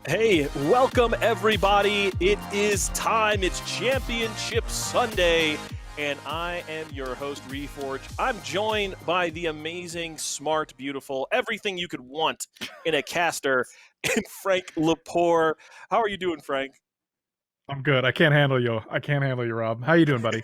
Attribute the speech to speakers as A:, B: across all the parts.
A: Hey, welcome everybody. It is time. It's Championship Sunday, and I am your host, Reforge. I'm joined by the amazing, smart, beautiful, everything you could want in a caster, and Frank Lepore. How are you doing, Frank?
B: I'm good. I can't handle you. Rob. How you doing, buddy?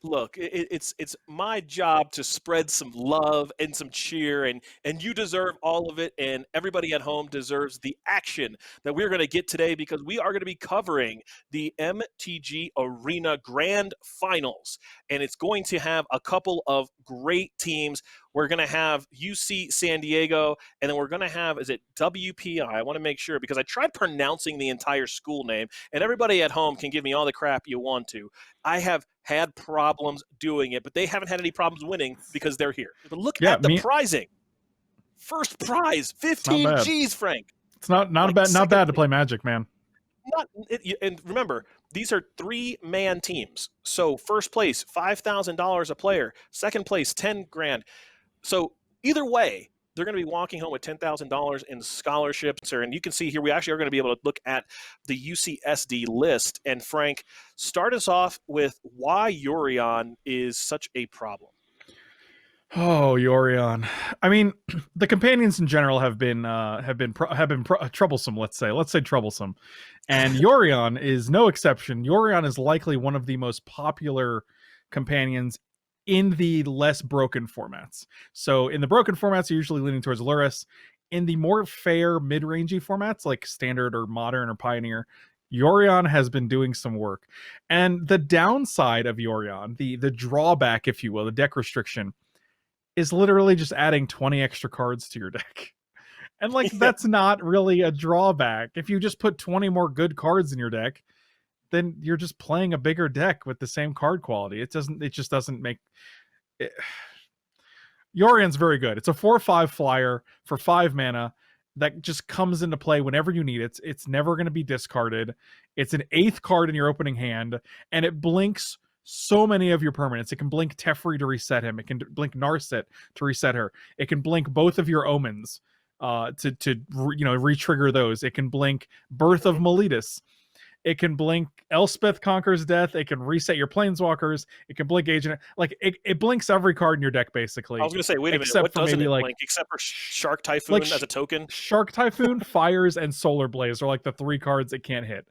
A: Look, it's my job to spread some love and some cheer, and you deserve all of it, and everybody at home deserves the action that we're going to get today because we are going to be covering the MTG Arena Grand Finals, and it's going to have a couple of great teams. We're going to have UC San Diego, and then we're going to have, is it WPI? I want to make sure because I tried pronouncing the entire school name, and everybody at home can give me all the crap you want to. I have had problems doing it, but they haven't had any problems winning because they're here. But look at the prizing. First prize, 15 G's, Frank.
B: It's not bad to play Magic, man.
A: And remember, these are 3-man teams. So first place, $5,000 a player. Second place, 10 grand. So either way, they're going to be walking home with $10,000 in scholarships. And you can see here, we actually are going to be able to look at the UCSD list. And Frank, start us off with why Yorion is such a problem.
B: Oh, Yorion. I mean, the companions in general have been troublesome. Let's say troublesome, and Yorion is no exception. Yorion is likely one of the most popular companions in the less broken formats. So in the broken formats, you're usually leaning towards Luris. In the more fair mid-rangey formats like Standard or Modern or Pioneer, Yorion has been doing some work. And the downside of Yorion, the drawback, if you will, the deck restriction, is literally just adding 20 extra cards to your deck. And that's not really a drawback. If you just put 20 more good cards in your deck, then you're just playing a bigger deck with the same card quality. It just doesn't make it. Yorion's very good. It's a 4/5 flyer for 5 mana that just comes into play whenever you need it. It's never going to be discarded. It's an 8th card in your opening hand, and it blinks so many of your permanents. It can blink Teferi to reset him. It can blink Narset to reset her. It can blink both of your omens to re-trigger those. It can blink Birth of Meletus. It can blink Elspeth Conquers Death. It can reset your Planeswalkers. It can blink Agent. It blinks every card in your deck, basically.
A: I was going to say, wait a minute, what doesn't it blink except for Shark Typhoon as a token?
B: Shark Typhoon, Fires, and Solar Blaze are the 3 cards it can't hit.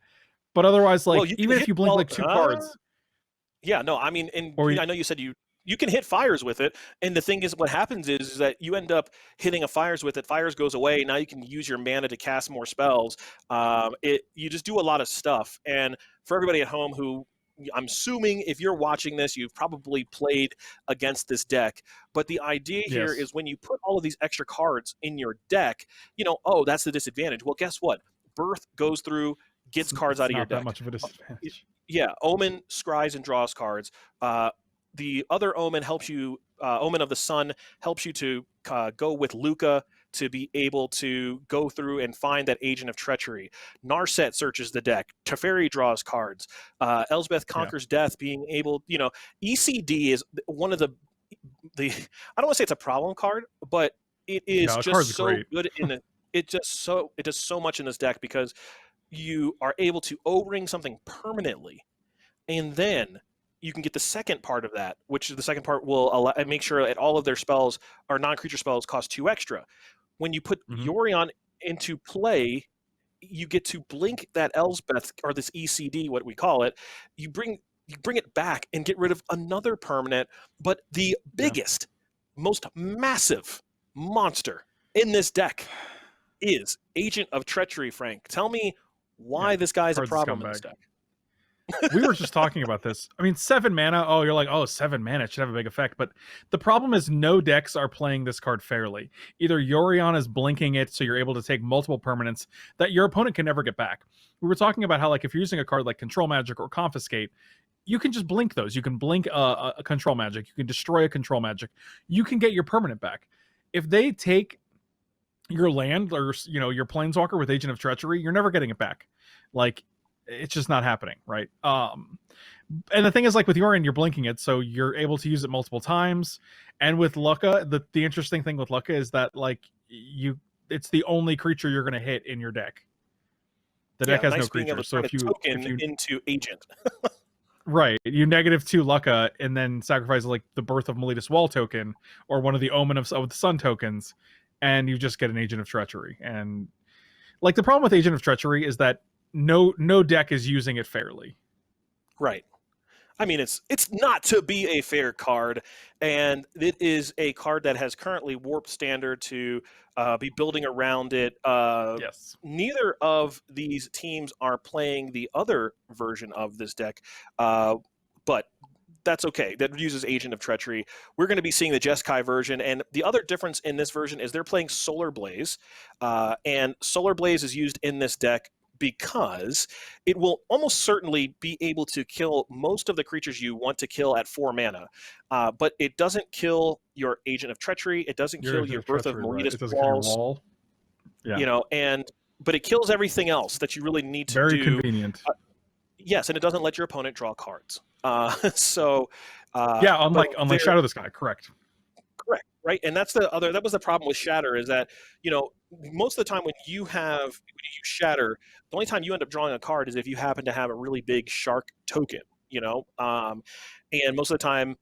B: But otherwise, even if you blink 2 cards.
A: Yeah, no, I mean, I know you said you can hit Fires with it, and the thing is, what happens is that you end up hitting a Fires with it. Fires goes away. Now you can use your mana to cast more spells. You just do a lot of stuff. And for everybody at home who, I'm assuming if you're watching this, you've probably played against this deck. But the idea here is when you put all of these extra cards in your deck, that's the disadvantage. Well, guess what? Birth goes through, gets cards out of your deck.
B: Not that much of a disadvantage.
A: Yeah, Omen scries and draws cards. The other Omen helps you, Omen of the Sun helps you to go with Luca to be able to go through and find that Agent of Treachery. Narset searches the deck. Teferi draws cards. Elspeth Conquers Death, being able, ECD is one of the I don't want to say it's a problem card, but it is just so good it does so much in this deck because you are able to O-ring something permanently, and then you can get the second part of that, which the second part will make sure that all of their spells, or non-creature spells, cost 2 extra. When you put Yorion into play, you get to blink that Elspeth, or this ECD, what we call it. You bring it back and get rid of another permanent, but the biggest, most massive monster in this deck is Agent of Treachery, Frank. Tell me why this guy's a problem in this deck.
B: We were just talking about this. I mean, 7 mana. Oh, you're like, 7 mana, it should have a big effect. But the problem is no decks are playing this card fairly. Either Yorion is blinking it, so you're able to take multiple permanents that your opponent can never get back. We were talking about how, if you're using a card like Control Magic or Confiscate, you can just blink those. You can blink a Control Magic. You can destroy a Control Magic. You can get your permanent back. If they take your land or your Planeswalker with Agent of Treachery, you're never getting it back. It's just not happening, right? And the thing is, with Yorion, you're blinking it, so you're able to use it multiple times. And with Lucca, the interesting thing with Lucca is that it's the only creature you're going to hit in your deck. The deck
A: Yeah,
B: has no
A: nice being able
B: creatures,
A: to
B: so
A: turn a
B: if
A: token
B: you
A: into agent.
B: right, you -2 Lucka and then sacrifice like the Birth of Meletis Wall token or one of the Omen of the Sun tokens, and you just get an Agent of Treachery. And like the problem with Agent of Treachery is that no deck is using it fairly.
A: Right. I mean, it's not to be a fair card, and it is a card that has currently warped standard to be building around it.
B: Yes.
A: Neither of these teams are playing the other version of this deck, but that's okay. That uses Agent of Treachery. We're going to be seeing the Jeskai version, and the other difference in this version is they're playing Solar Blaze, and Solar Blaze is used in this deck because it will almost certainly be able to kill most of the creatures you want to kill at 4 mana, but it doesn't kill your Agent of Treachery. It doesn't kill your Birth of
B: Treachery, right?
A: Meletis
B: It doesn't kill your
A: Walls,
B: wall. Yeah.
A: but it kills everything else that you really need to
B: Very
A: do.
B: convenient.
A: Yes, and it doesn't let your opponent draw cards. So,
B: yeah,
A: but
B: unlike Shadow the Sky, correct.
A: correct, right? And that's that was the problem with Shatter, is that most of the time when you use Shatter, the only time you end up drawing a card is if you happen to have a really big shark token, and most of the time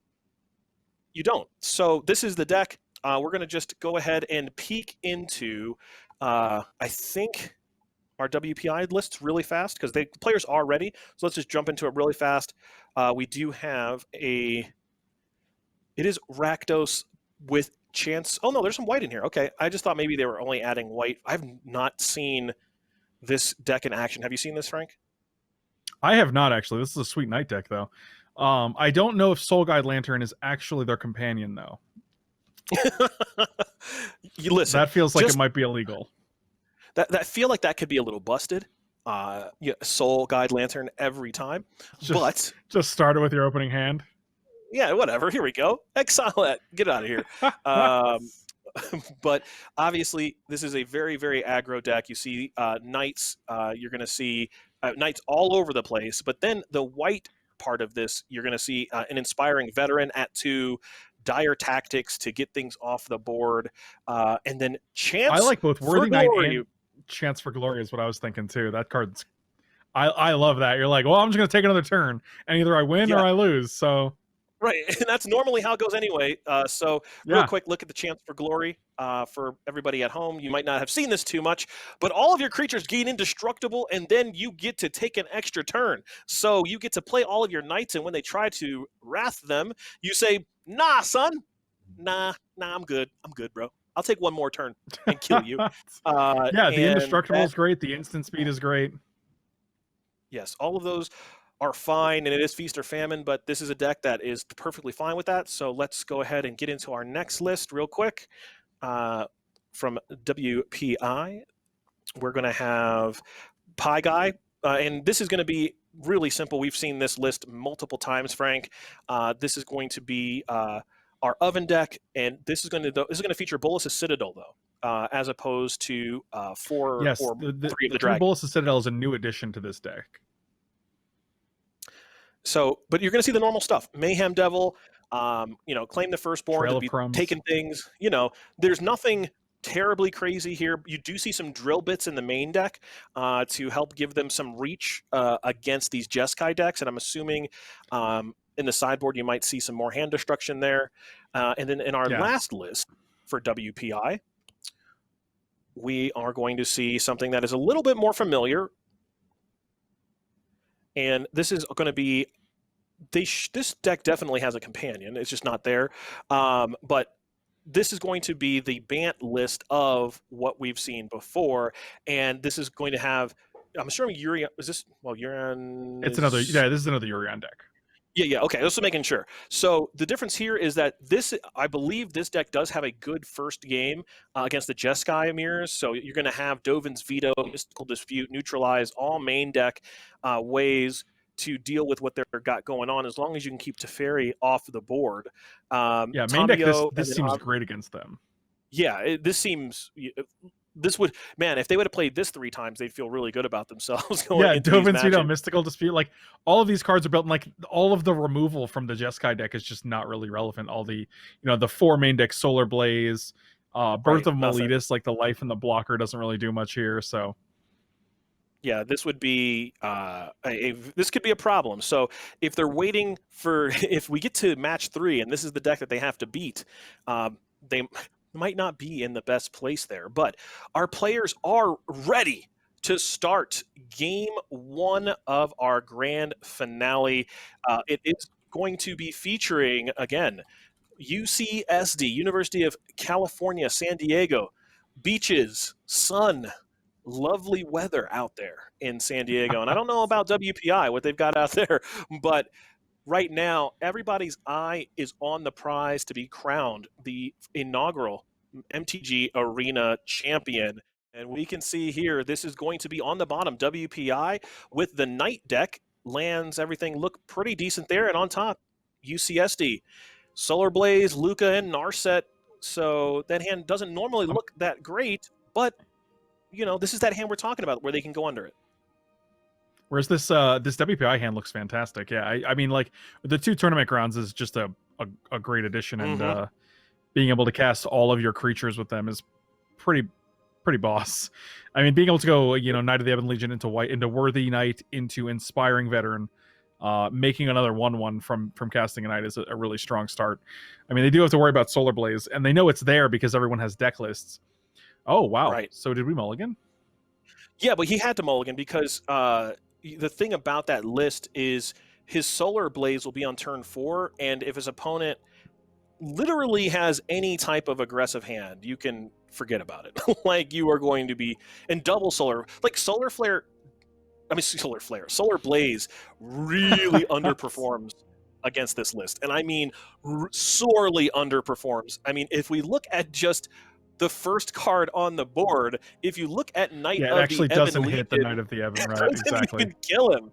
A: you don't. So this is the deck. We're going to just go ahead and peek into, I think, our WPI lists really fast because the players are ready. So let's just jump into it really fast. We do have it is Rakdos with Chance. Oh no, there's some white in here. Okay, I just thought maybe they were only adding white. I've not seen this deck in action. Have you seen this, Frank?
B: I have not actually. This is a sweet night deck though. I don't know if Soul Guide Lantern is actually their companion though.
A: You listen.
B: That feels like it might be illegal.
A: That feel like that could be a little busted. Soul Guide Lantern every time. But
B: just start it with your opening hand.
A: Yeah, whatever. Here we go. Exile that. Get out of here. But obviously, this is a very, very aggro deck. You see Knights. You're going to see Knights all over the place. But then the white part of this, you're going to see an Inspiring Veteran at 2, Dire Tactics to get things off the board, and then Chance.
B: I like both Worthy Knight and Chance for Glory is what I was thinking too. That card's, I love that. You're like, well, I'm just going to take another turn, and either I win or I lose. So.
A: Right, and that's normally how it goes anyway. So real quick, look at the Chance for Glory for everybody at home. You might not have seen this too much, but all of your creatures gain indestructible, and then you get to take an extra turn. So you get to play all of your knights, and when they try to wrath them, you say, nah, son. Nah, I'm good. I'm good, bro. I'll take one more turn and kill you.
B: Yeah, the indestructible is great. The instant speed is great.
A: Yes, all of those are fine, and it is Feast or Famine, but this is a deck that is perfectly fine with that. So let's go ahead and get into our next list real quick. From WPI, we're going to have Pie Guy, and this is going to be really simple. We've seen this list multiple times, Frank. This is going to be our Oven deck, and this is going to feature Bolas' Citadel, though, as opposed to 4 or 3 of the Dragon.
B: Bolas' Citadel is a new addition to this deck.
A: So, but you're going to see the normal stuff. Mayhem Devil, Claim the Firstborn to be taking things. There's nothing terribly crazy here. You do see some drill bits in the main deck to help give them some reach against these Jeskai decks, and I'm assuming in the sideboard you might see some more hand destruction there. And then in our last list for WPI, we are going to see something that is a little bit more familiar. And this is going to be, this deck definitely has a companion. It's just not there. But this is going to be the Bant list of what we've seen before. And this is going to have, I'm sure Urion, Urion?
B: This is another Urion deck.
A: Yeah, okay, just making sure. So the difference here is that I believe this deck does have a good first game against the Jeskai mirrors. So you're going to have Dovin's Veto, Mystical Dispute, Neutralize, all main deck ways to deal with what they've got going on, as long as you can keep Teferi off the board.
B: Main deck, this seems great against them.
A: Yeah, this would, man, if they would have played this 3 times, they'd feel really good about themselves.
B: Dovin's Veto, Mystical Dispute, like all of these cards are built, and like all of the removal from the Jeskai deck is just not really relevant. All the, the 4 main deck, Solar Blaze, Birth of Meletis, like the life and the blocker doesn't really do much here. So
A: Yeah, this would be this could be a problem. So if they're waiting for if we get to match 3 and this is the deck that they have to beat, they might not be in the best place there. But our players are ready to start game 1 of our grand finale. It is going to be featuring again UCSD, University of California, San Diego, beaches, sun, lovely weather out there in San Diego. And I don't know about WPI, what they've got out there, but right now, everybody's eye is on the prize to be crowned the inaugural MTG Arena champion. And we can see here, this is going to be on the bottom, WPI with the Knight deck. Lands, everything look pretty decent there. And on top, UCSD, Solar Blaze, Luca, and Narset. So that hand doesn't normally look that great, but you know, this is that hand we're talking about where they can go under it.
B: Whereas this this WPI hand looks fantastic. Yeah, I mean, like the 2 tournament grounds is just a great addition, and being able to cast all of your creatures with them is pretty boss. I mean, being able to go, you know, Knight of the Ebon Legion into white, into Worthy Knight, into Inspiring Veteran, making another 1/1 from casting a Knight is a really strong start. I mean, they do have to worry about Solar Blaze, and they know it's there because everyone has deck lists. Oh wow!
A: Right.
B: So did we mulligan?
A: Yeah, but he had to mulligan because the thing about that list is his Solar Blaze will be on turn 4, and if his opponent literally has any type of aggressive hand, you can forget about it. Like you are going to be in double Solar, like Solar Flare. I mean, Solar Blaze really underperforms against this list, and I mean sorely underperforms. I mean, if we look at just the first card on the board, if you look at Knight of the Ebon Legion,
B: it actually doesn't hit the Knight of the Ebon, right? Exactly.
A: Even kill him.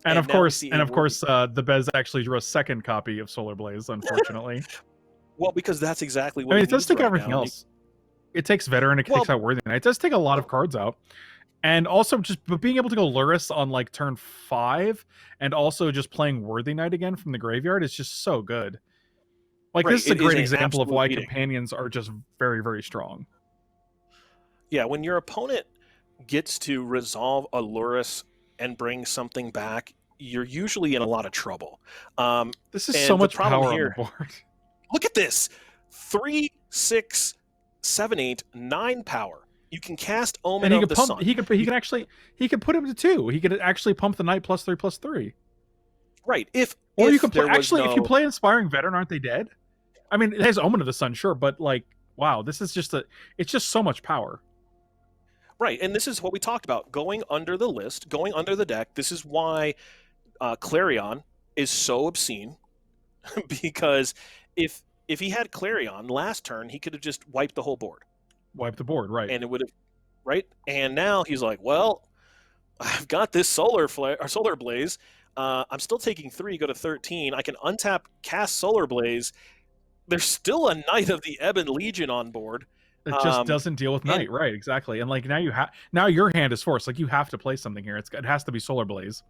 B: And of course, the Bez actually drew a second copy of Solar Blaze, unfortunately.
A: Well, because that's exactly what
B: I mean, it does take everything else. It takes Veteran, it takes out Worthy Knight. It does take a lot of cards out. And also just being able to go Luris on like turn 5 and also just playing Worthy Knight again from the graveyard is just so good. Like, this is a great example of why companions are just very, very strong.
A: Yeah, when your opponent gets to resolve a Luris and bring something back, you're usually in a lot of trouble.
B: This is so much power on the board.
A: Look at this. 3, 6, 7, 8, 9 power. You can cast Omen of the Sun.
B: He could put him to 2. He could actually pump the Knight +3/+3.
A: Right. If
B: you can play, if you play Inspiring Veteran, aren't they dead? I mean, it has Omen of the Sun, sure, but like, wow, this is just it's just so much power.
A: Right, and this is what we talked about, going under the list, going under the deck. This is why Clarion is so obscene, because if he had Clarion last turn, he could have just wiped the whole board.
B: Wiped the board, right.
A: And it would have, right? And now he's like, well, I've got this Solar Blaze. I'm still taking 3, go to 13. I can untap, cast Solar Blaze. There's still a Knight of the Ebon Legion on board.
B: It just doesn't deal with Knight, right? Exactly. And like now your hand is forced. Like, you have to play something here. It has to be Solar Blaze.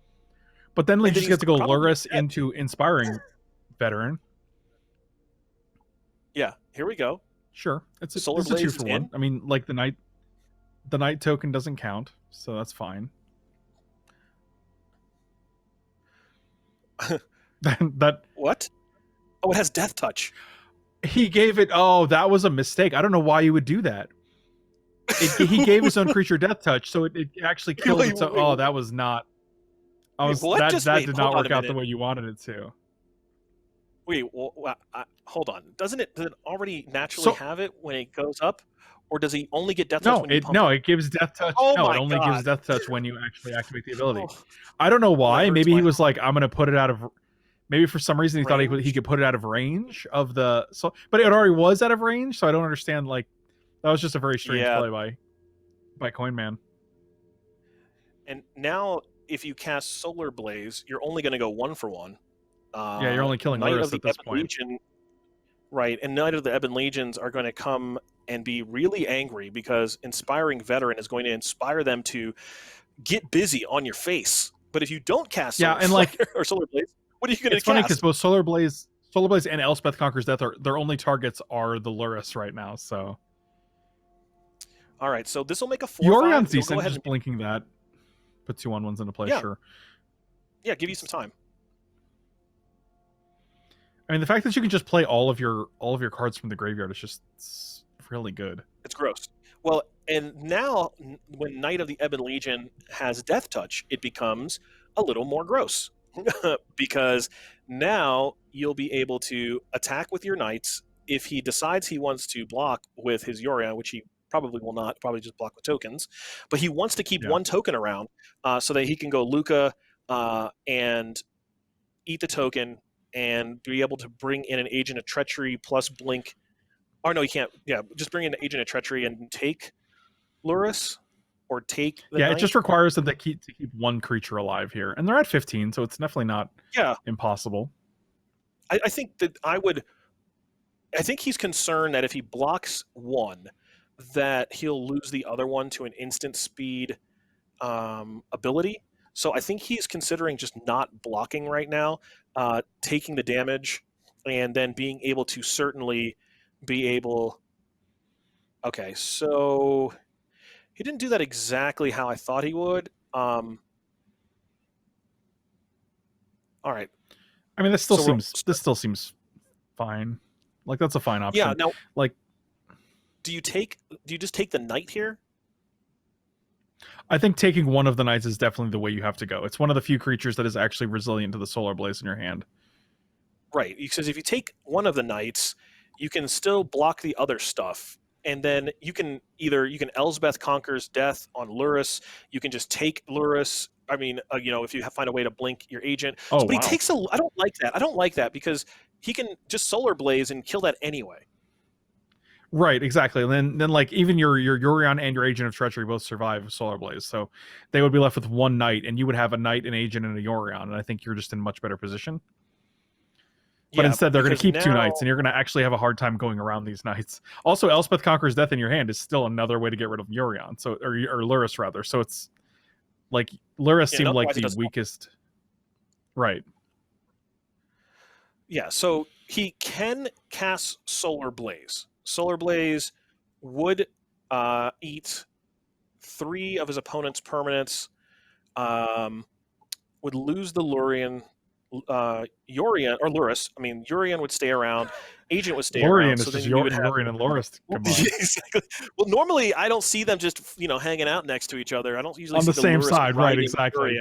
B: But then you just get to go Luris into Inspiring Veteran.
A: Yeah, here we go.
B: Sure, it's a 2-for-1. I mean, like the Knight token doesn't count, so that's fine. that
A: what? Oh, it has Death Touch.
B: He gave it. Oh, that was a mistake. I don't know why you would do that. He gave his own creature Death Touch, so it actually killed it. Oh, that was not. That did not work out the way you wanted it to.
A: Wait, hold on. Does it already naturally have it when it goes up, or does he only get Death Touch?
B: It gives Death Touch. It only gives Death Touch when you actually activate the ability. I don't know why. Maybe he was like, I'm going to put it out of. Maybe for some reason he thought he could put it out of range of the. But it already was out of range, so I don't understand. Like, that was just a very strange play by Coinman.
A: And now, if you cast Solar Blaze, you're only going to go 1-for-1.
B: You're only killing Luris at this point.
A: Legion, right, and Knight of the Ebon Legions are going to come and be really angry because Inspiring Veteran is going to inspire them to get busy on your face. But if you don't cast or Solar Blaze, what are you going to cast?
B: It's funny because both Solar Blaze and Elspeth Conquers Death, their only targets are the Luris right now. So,
A: All right, so this will make a 4/5.
B: Yorion's
A: You'll go
B: decent.
A: ahead
B: Just
A: and
B: blinking that. Put 2/1s into play,
A: yeah,
B: sure.
A: yeah, give you some time.
B: I mean, the fact that you can just play all of your cards from the graveyard is just really good.
A: It's gross. Well, and now when Knight of the Ebon Legion has Death Touch, it becomes a little more gross because now you'll be able to attack with your knights. If he decides he wants to block with his Yorion, which he probably will not, probably just block with tokens, but he wants to keep one token around so that he can go Luca and eat the token and be able to bring in an Agent of Treachery plus Blink. Or no, you can't. Yeah, just bring in an Agent of Treachery and take Lurrus or take the
B: Yeah,
A: knight.
B: it just requires them to keep one creature alive here. And they're at 15, so it's definitely not impossible.
A: I think that I think he's concerned that if he blocks one, that he'll lose the other one to an instant speed ability. So I think he's considering just not blocking right now, taking the damage, and then being able to certainly be able. Okay, so he didn't do that exactly how I thought he would. All right.
B: I mean, this still seems fine. Like, that's a fine option.
A: Yeah. Now,
B: like,
A: do you just take the knight here?
B: I think taking one of the knights is definitely the way you have to go. It's one of the few creatures that is actually resilient to the Solar Blaze in your hand.
A: Right, because if you take one of the knights, you can still block the other stuff, and then you can Elsbeth Conquers Death on Lurrus. You can just take Lurrus. I mean, if you find a way to blink your agent.
B: Oh,
A: but
B: wow.
A: he takes I don't like that. I don't like that because he can just Solar Blaze and kill that anyway.
B: Right, exactly. And then like even your Yorion and your Agent of Treachery both survive Solar Blaze, so they would be left with one knight, and you would have a knight, an agent, and a Yorion, and I think you're just in a much better position. But instead, they're going to keep two knights, and you're going to actually have a hard time going around these knights. Also, Elspeth Conquers Death in your hand is still another way to get rid of Yorion, or Lurrus rather. So it's like Lurrus seemed like the weakest. Right.
A: Yeah, so he can cast Solar Blaze. Solar Blaze would eat 3 of his opponent's permanents, would lose the Yorion or Lurrus. I mean, Yorion would stay around, Agent would stay around.
B: So then Yorion and Lurrus combined.
A: Exactly. Well, normally I don't see them just hanging out next to each other. I don't usually
B: on
A: see
B: the same
A: Lurrus
B: side, right? Exactly.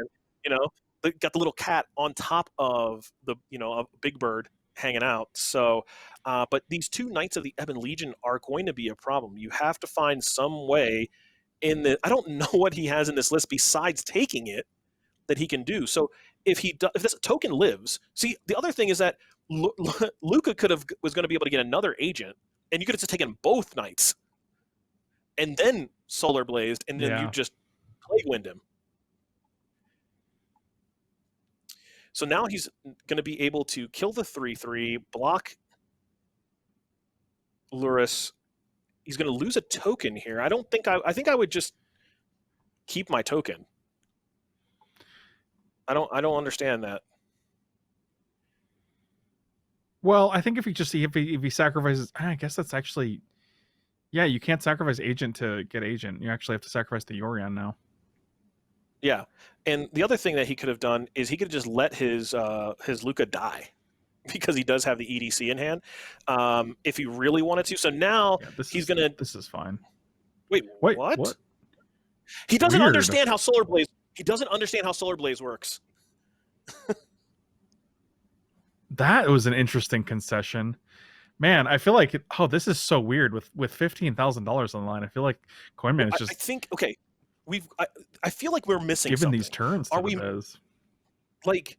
A: Yorion, they got the little cat on top of the a big bird hanging out. So, but these 2 Knights of the Ebon Legion are going to be a problem. You have to find some way I don't know what he has in this list besides taking it that he can do. So if this token lives, see, the other thing is that Luca was going to be able to get another agent, and you could have just taken both knights and then Solar Blazed, and then you just Plague Wind him. So now he's going to be able to kill the 3/3, block Lurrus. He's going to lose a token here. I think I would just keep my token. I don't understand that.
B: Well, I think if he sacrifices, I guess that's actually, yeah, you can't sacrifice agent to get agent. You actually have to sacrifice the Yorion now.
A: Yeah, and the other thing that he could have done is he could have just let his Luca die, because he does have the EDC in hand, if he really wanted to. So now he's gonna.
B: This is fine.
A: Wait, what? He doesn't understand how Solar Blaze. He doesn't understand how Solar Blaze works.
B: That was an interesting concession, man. I feel like this is so weird with $15,000 on the line. I feel like Coinman is just.
A: I think okay. I feel like we're missing
B: given
A: something.
B: These turns.
A: Are we like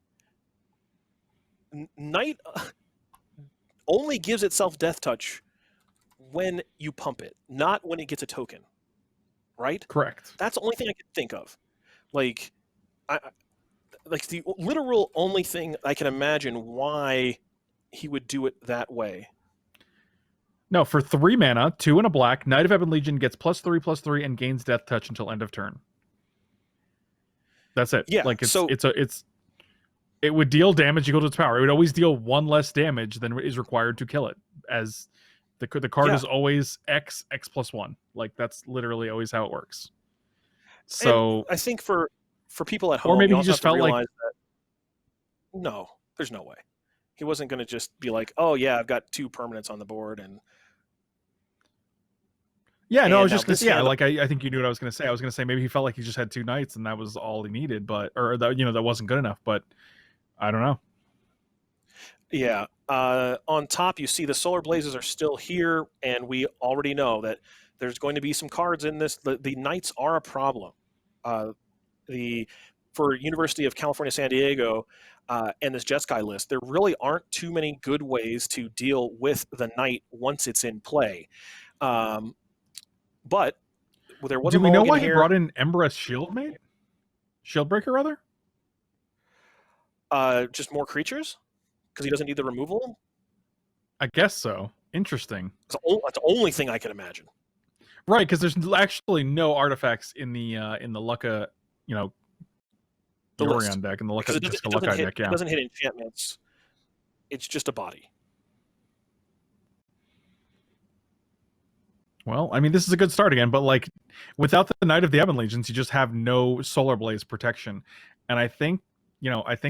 A: Knight only gives itself Death Touch when you pump it, not when it gets a token, right?
B: Correct.
A: That's the only thing I can think of. Like the literal only thing I can imagine why he would do it that way.
B: No, for 3 mana, 2 and a black, Knight of Ebon Legion gets +3/+3 and gains Death Touch until end of turn. That's it.
A: Yeah.
B: Like it would deal damage equal to its power. It would always deal 1 less damage than is required to kill it, as The card
A: Yeah.
B: is always X plus 1. Like that's literally always how it works.
A: And
B: So,
A: I think for people at
B: or
A: home,
B: maybe
A: you
B: he
A: also have
B: just
A: to
B: felt like,
A: realize that no, there's no way. He wasn't going to just be like, oh, yeah, I've got 2 permanents on the board.
B: yeah, no, I was
A: Now
B: just gonna
A: this
B: say, yeah,
A: hand,
B: like I think you knew what I was gonna say. I was gonna say maybe he felt like he just had 2 knights and that was all he needed, but or that that wasn't good enough. But I don't know.
A: yeah. On top, you see the Solar Blazes are still here, and we already know that there's going to be some cards in this. The Knights are a problem. Uh, for University of California, San Diego, and this Jeskai list, there really aren't too many good ways to deal with the Knight once it's in play. But there was
B: Do
A: a
B: we know
A: mulligan
B: why he
A: here.
B: brought in Embereth Shieldbreaker, rather?
A: Just more creatures because he doesn't need the removal.
B: I guess so. Interesting.
A: That's the only thing I can imagine.
B: Right, because there's actually no artifacts in the Lucca,
A: The
B: Yorion deck, in the Lucca Luckeye deck. Yeah,
A: it doesn't hit enchantments. It's just a body.
B: well, I mean, this is a good start again, but like without the Knight of the Ebon Legions, you just have no Solar Blaze protection. And I think the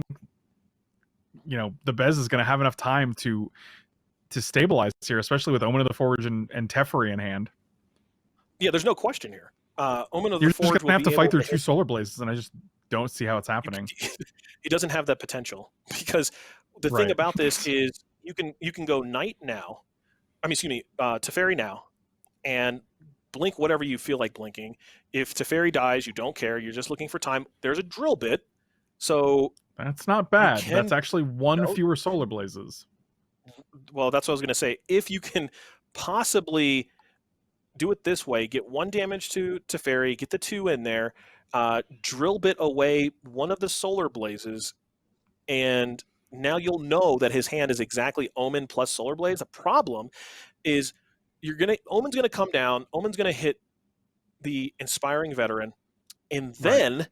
B: Bez is going to have enough time to stabilize here, especially with Omen of the Forge and Teferi in hand.
A: Yeah, there's no question here. Omen of
B: You're
A: the Forge
B: just going to have to fight through 2
A: hit.
B: Solar Blazes, and I just don't see how it's happening.
A: He doesn't have that potential because the thing about this is you can go Knight now. I mean, excuse me, Teferi now, and blink whatever you feel like blinking. If Teferi dies, you don't care. You're just looking for time. There's a drill bit, so
B: that's not bad. That's actually 1 fewer Solar Blazes.
A: Well, that's what I was going to say. If you can possibly do it this way, get 1 damage to Teferi, get the 2 in there, drill bit away one of the Solar Blazes, and now you'll know that his hand is exactly Omen plus Solar Blaze. The problem is Omen's gonna come down, Omen's gonna hit the Inspiring Veteran, and then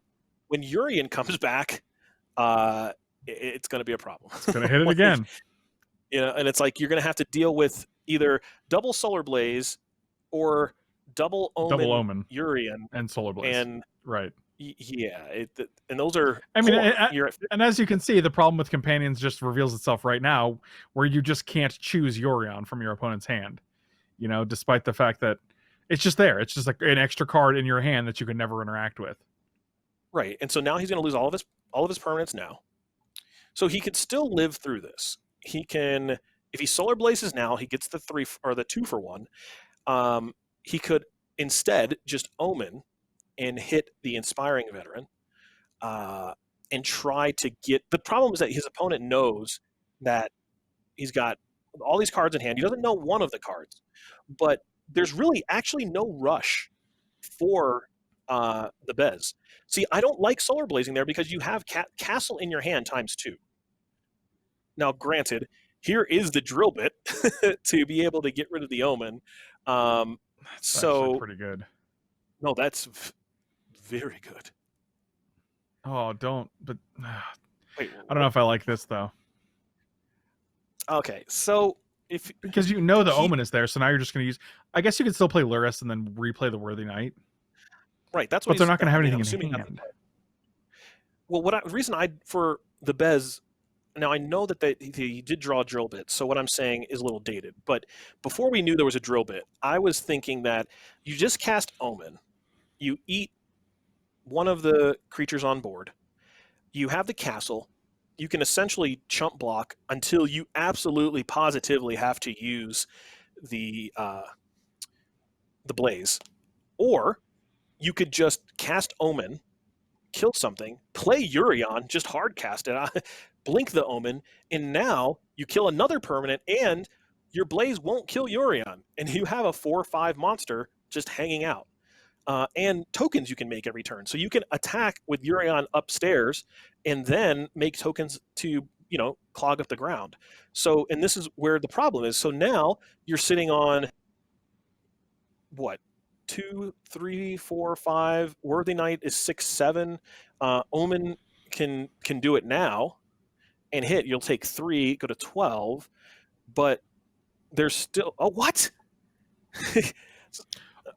A: when Urian comes back, it's gonna be a problem.
B: It's gonna hit it again.
A: And it's like you're gonna have to deal with either double Solar Blaze or double Omen Urian
B: and Solar Blaze.
A: And yeah, and those are.
B: I mean, and as you can see, the problem with companions just reveals itself right now, where you just can't choose Yorion from your opponent's hand. Despite the fact that it's just there, it's just like an extra card in your hand that you can never interact with.
A: Right, and so now he's going to lose all of his permanents now. So he could still live through this. He can, if he Solar Blazes now, he gets the 3 or the 2 for 1. He could instead just Omen and hit the Inspiring Veteran and try to get. The problem is that his opponent knows that he's got all these cards in hand. He doesn't know one of the cards, but there's really actually no rush for the Bez. See, I don't like Solar Blazing there because you have Castle in your hand ×2. Now, granted, here is the drill bit to be able to get rid of the Omen.
B: That's actually pretty good.
A: No, that's very good.
B: Oh, don't. But
A: wait,
B: I don't know if I like this though.
A: Okay, so
B: because the Omen is there, so now you're just going to use. I guess you could still play Luris and then replay the Worthy Knight.
A: Right, that's
B: what. But they're not going to have anything in hand.
A: Well, reason for the Bez. Now, I know that he did draw a drill bit, so what I'm saying is a little dated. But before we knew there was a drill bit, I was thinking that you just cast Omen, you eat one of the creatures on board, you have the castle, you can essentially chump block until you absolutely positively have to use the Blaze. Or you could just cast Omen, kill something, play Urion, just hard cast it, blink the Omen, and now you kill another permanent, and your Blaze won't kill Urion, and you have a 4/5 monster just hanging out. And tokens you can make every turn. So you can attack with Urion upstairs, and then make tokens to clog up the ground. So, and this is where the problem is. So now you're sitting on what? 2, 3, 4, 5. Worthy Knight is 6, 7. Omen can do it now and hit. You'll take 3, go to 12. But there's still what?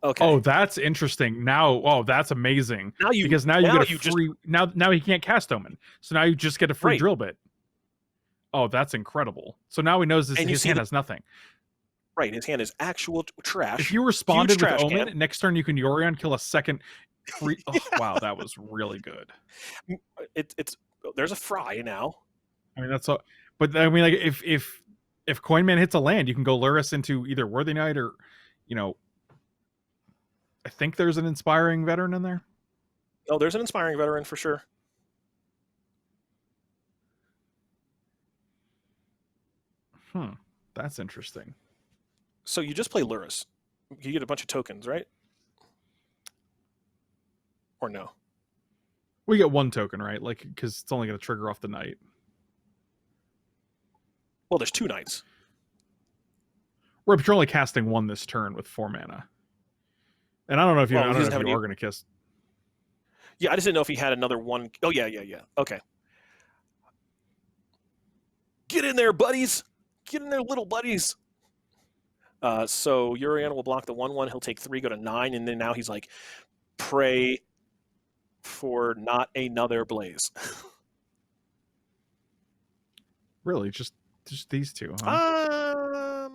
A: Okay.
B: Oh, that's interesting. Now, oh, that's amazing.
A: Now you
B: because now you get a
A: you
B: free now he can't cast Omen. So now you just get a free
A: Right.
B: drill bit. Oh, that's incredible. So now he knows his hand has nothing.
A: Right, his hand is actual trash.
B: If you responded with Omen, next turn you can Yorion kill a second free. Oh, wow, that was really good.
A: There's a fry now.
B: I mean, that's all. But I mean, like if Coinman hits a land, you can go Luris into either Worthy Knight or, I think there's an Inspiring Veteran in there.
A: Oh, there's an Inspiring Veteran for sure.
B: That's interesting.
A: So you just play Luris. You get a bunch of tokens, right? Or no?
B: We get one token, right? Like, because it's only going to trigger off the knight.
A: Well, there's 2 knights.
B: We're only casting 1 this turn with 4 mana. And I don't know if you, I don't know if you are going to kiss.
A: Yeah, I just didn't know if he had another one. Oh, yeah. Okay. Get in there, buddies. Get in there, little buddies. So Yorion will block the 1/1. He'll take 3, go to 9, and then now he's like, pray for not another Blaze.
B: Really, just these 2, huh?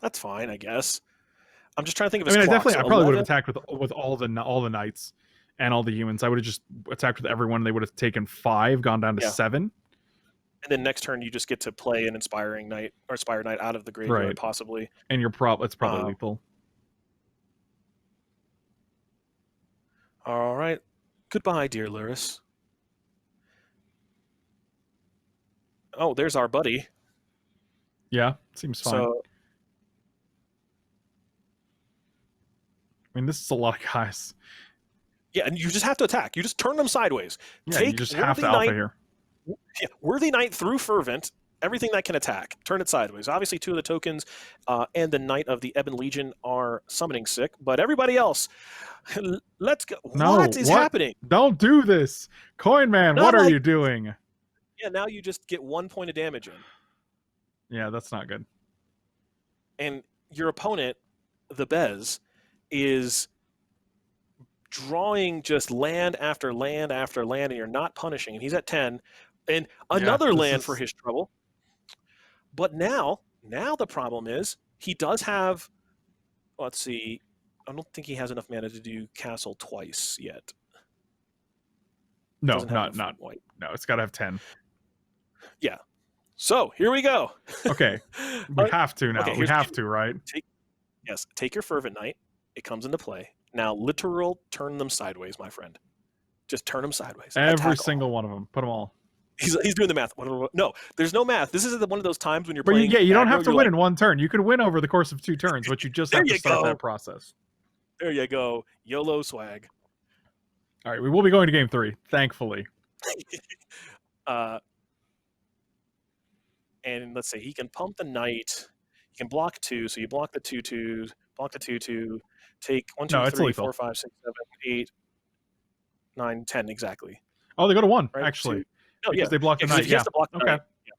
A: That's fine, I guess. I'm just trying to think of.
B: I probably would have attacked with all the knights and all the humans. I would have just attacked with everyone. They would have taken 5, gone down to 7.
A: And then next turn you just get to play an Inspiring Knight or Inspired Knight out of the graveyard, possibly.
B: And it's probably lethal.
A: All right. Goodbye, dear Luris. Oh, there's our buddy.
B: Yeah, seems fine.
A: So,
B: I mean, this is a lot of guys.
A: Yeah, and you just have to attack. You just turn them sideways.
B: Yeah, you just have to alpha here.
A: Yeah, Worthy Knight through Fervent, everything that can attack. Turn it sideways. Obviously, 2 of the tokens and the Knight of the Ebon Legion are summoning sick, but everybody else, let's go. What is happening?
B: Don't do this. Coin Man, what are you doing?
A: Yeah, now you just get 1 point of damage in.
B: Yeah, that's not good.
A: And your opponent, the Bez, is drawing just land after land after land, and you're not punishing, and he's at 10. And another land for his trouble. But now the problem is he does have, let's see, I don't think he has enough mana to do Castle twice yet.
B: No, not white. No, it's got to have 10.
A: Yeah. So here we go.
B: Okay. We have to now. Okay, we have to, right?
A: Take your Fervent Knight. It comes into play. Now, literal turn them sideways, my friend. Just turn them sideways.
B: Every single one of them. Put them all.
A: He's doing the math. No, there's no math. This is one of those times when you're playing.
B: You don't have to win in one turn. You can win over the course of 2 turns, but you just have to start that process.
A: There you go. YOLO swag.
B: All right, we will be going to game 3, thankfully.
A: And let's say he can pump the knight. He can block 2, so you block the 2/2, block the 2/2, take 1, 2, 3, 4, 5, 6, 7, 8, 9, 10 exactly.
B: Oh, they go to 1,
A: right?
B: actually.
A: No,
B: because they block the knight.
A: Yeah. Okay. Knight. Yeah.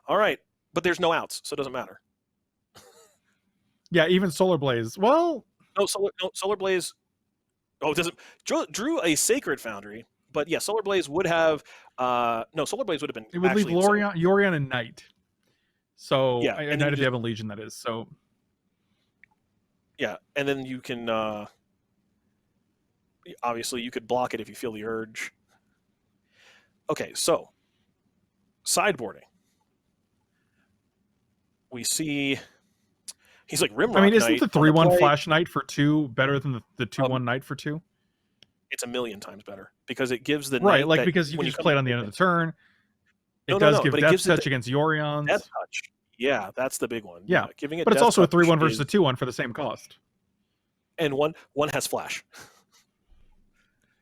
A: All right, but there's no outs, so it doesn't matter.
B: Yeah, even Solar Blaze. Well,
A: no Solar Blaze. Oh, it doesn't. Drew a Sacred Foundry, but yeah, Solar Blaze would have. No, Solar Blaze would have been.
B: It would leave Yorion and Knight. So
A: yeah,
B: and Knight of the Ebon Legion. That is so.
A: Yeah, and then you can. Obviously, you could block it if you feel the urge. Okay, so sideboarding. We see he's like Rimrock.
B: I mean, isn't
A: Knight
B: the 3/1 Flash Knight for 2 better than the 2/1 Knight for 2?
A: It's 1,000,000 times better because it gives the
B: right, like because you can just play it on the end of the turn. It does give Death Touch against Yorion's.
A: Death Touch. Yeah, that's the big one.
B: Yeah,
A: giving it.
B: But it's also a 3/1 versus a 2/1 for the same cost.
A: And one has Flash.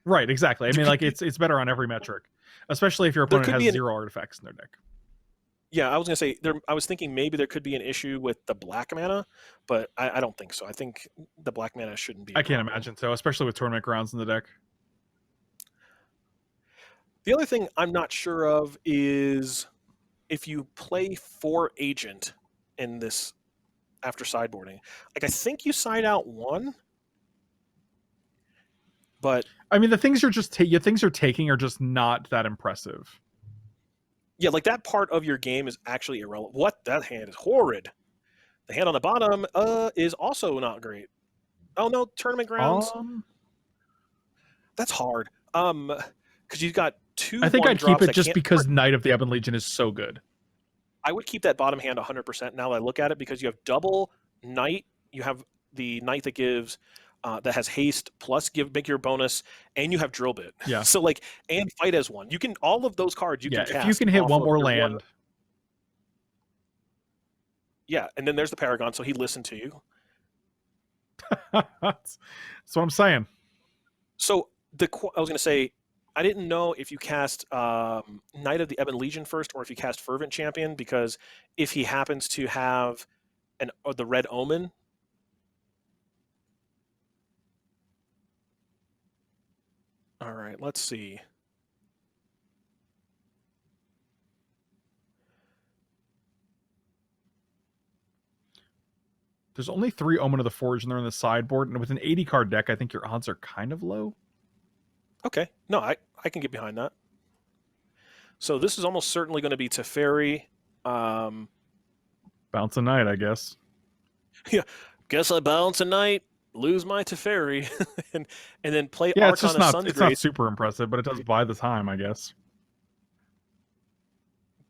B: Right, exactly. I mean, like it's better on every metric, especially if your opponent has 0 artifacts in their deck.
A: Yeah, I was gonna say I was thinking maybe there could be an issue with the black mana, but I don't think so. I think the black mana shouldn't be.
B: I can't imagine so, especially with tournament grounds in the deck.
A: The other thing I'm not sure of is if you play 4 agent in this after sideboarding. Like, I think you side out 1, but
B: I mean, the things you're taking are just not that impressive.
A: yeah, like that part of your game is actually irrelevant. What? That hand is horrid. The hand on the bottom is also not great. Oh no, tournament grounds. That's hard. Because you've got 2
B: I think I'd keep
A: 1-drops
B: it
A: that
B: just
A: can't
B: because
A: hurt.
B: Knight of the Ebon Legion is so good.
A: I would keep that bottom hand 100% now that I look at it, because you have double Knight. You have the Knight that gives that has haste plus make your bonus, and you have drill bit.
B: Yeah.
A: So like, and fight as 1. You can, all of those cards you can cast.
B: If you can hit one more land.
A: Yeah, and then there's the Paragon, so he listened to you.
B: That's what I'm saying.
A: So I was going to say, I didn't know if you cast Knight of the Ebon Legion first or if you cast Fervent Champion, because if he happens to have the Red Omen. All right, let's see.
B: There's only 3 Omen of the Forge, and they're in the sideboard. And with an 80 card deck, I think your odds are kind of low.
A: Okay, no, I can get behind that. So this is almost certainly going to be Teferi.
B: Bounce a Knight, I guess.
A: Yeah, guess I bounce a Knight, lose my Teferi, and then play
B: Yeah,
A: Archon
B: it's just
A: of
B: not.
A: Sundegrade.
B: It's not super impressive, but it does buy the time, I guess.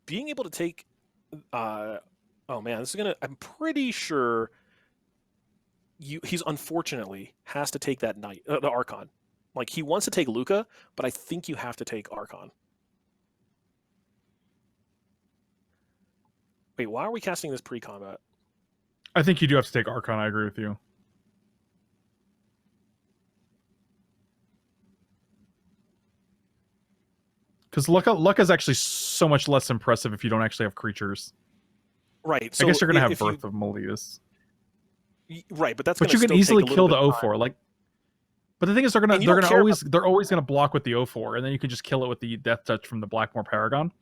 A: Being able to take, oh man, this is gonna. I'm pretty sure. He's unfortunately has to take that Knight, the Archon. Like, he wants to take Luca, but I think you have to take Archon. Wait, why are we casting this pre-combat?
B: I think you do have to take Archon. I agree with you. Because luck is actually so much less impressive if you don't actually have creatures.
A: Right. So
B: I guess you're gonna have Birth of Meletus.
A: Right, but that's.
B: But you can easily kill the O4. Like, but the thing is, they're always gonna block with the O4, and then you can just kill it with the Death Touch from the Blackmoor Paragon,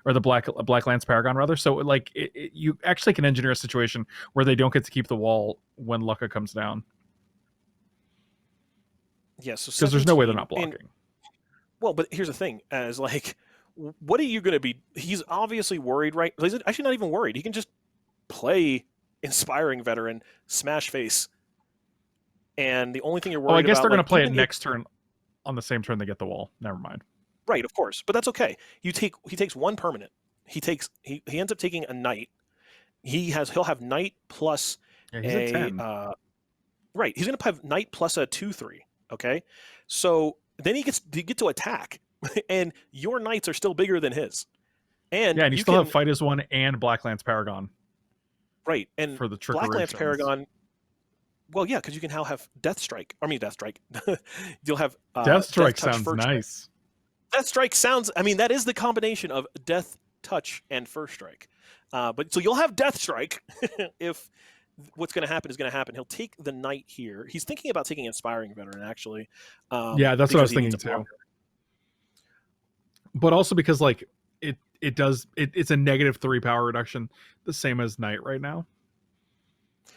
B: or the Blacklands Paragon rather. So like, you actually can engineer a situation where they don't get to keep the wall when Lucca comes down.
A: Yes,
B: because there's no way they're not blocking.
A: Well, but here's the thing: as like, what are you going to be? He's obviously worried, right? He's actually not even worried. He can just play Inspiring Veteran, smash face, and the only thing you're worried about.
B: Oh, I guess they're going to
A: like,
B: play it next turn, on the same turn they get the wall. Never mind.
A: Right, of course, but that's okay. He takes 1 permanent. He ends up taking a Knight. He'll have Knight plus
B: he's a 10.
A: Right, he's going to have Knight plus a 2/3. Okay, so then he get to attack, and your Knights are still bigger than his. And
B: you still have Fight as 1 and Blacklands Paragon.
A: Right, and
B: for the
A: Blacklands Paragon. Well, yeah, because you can now have Death Strike. Death Strike. You'll have
B: Death Strike sounds nice.
A: Death Strike sounds. I mean, that is the combination of Death Touch and First Strike. But so you'll have Death Strike if what's going to happen is going to happen. He'll take the Knight here. He's thinking about taking Inspiring Veteran, actually.
B: Yeah, that's what I was thinking too. But also because like it's a -3 power reduction, the same as Knight right now.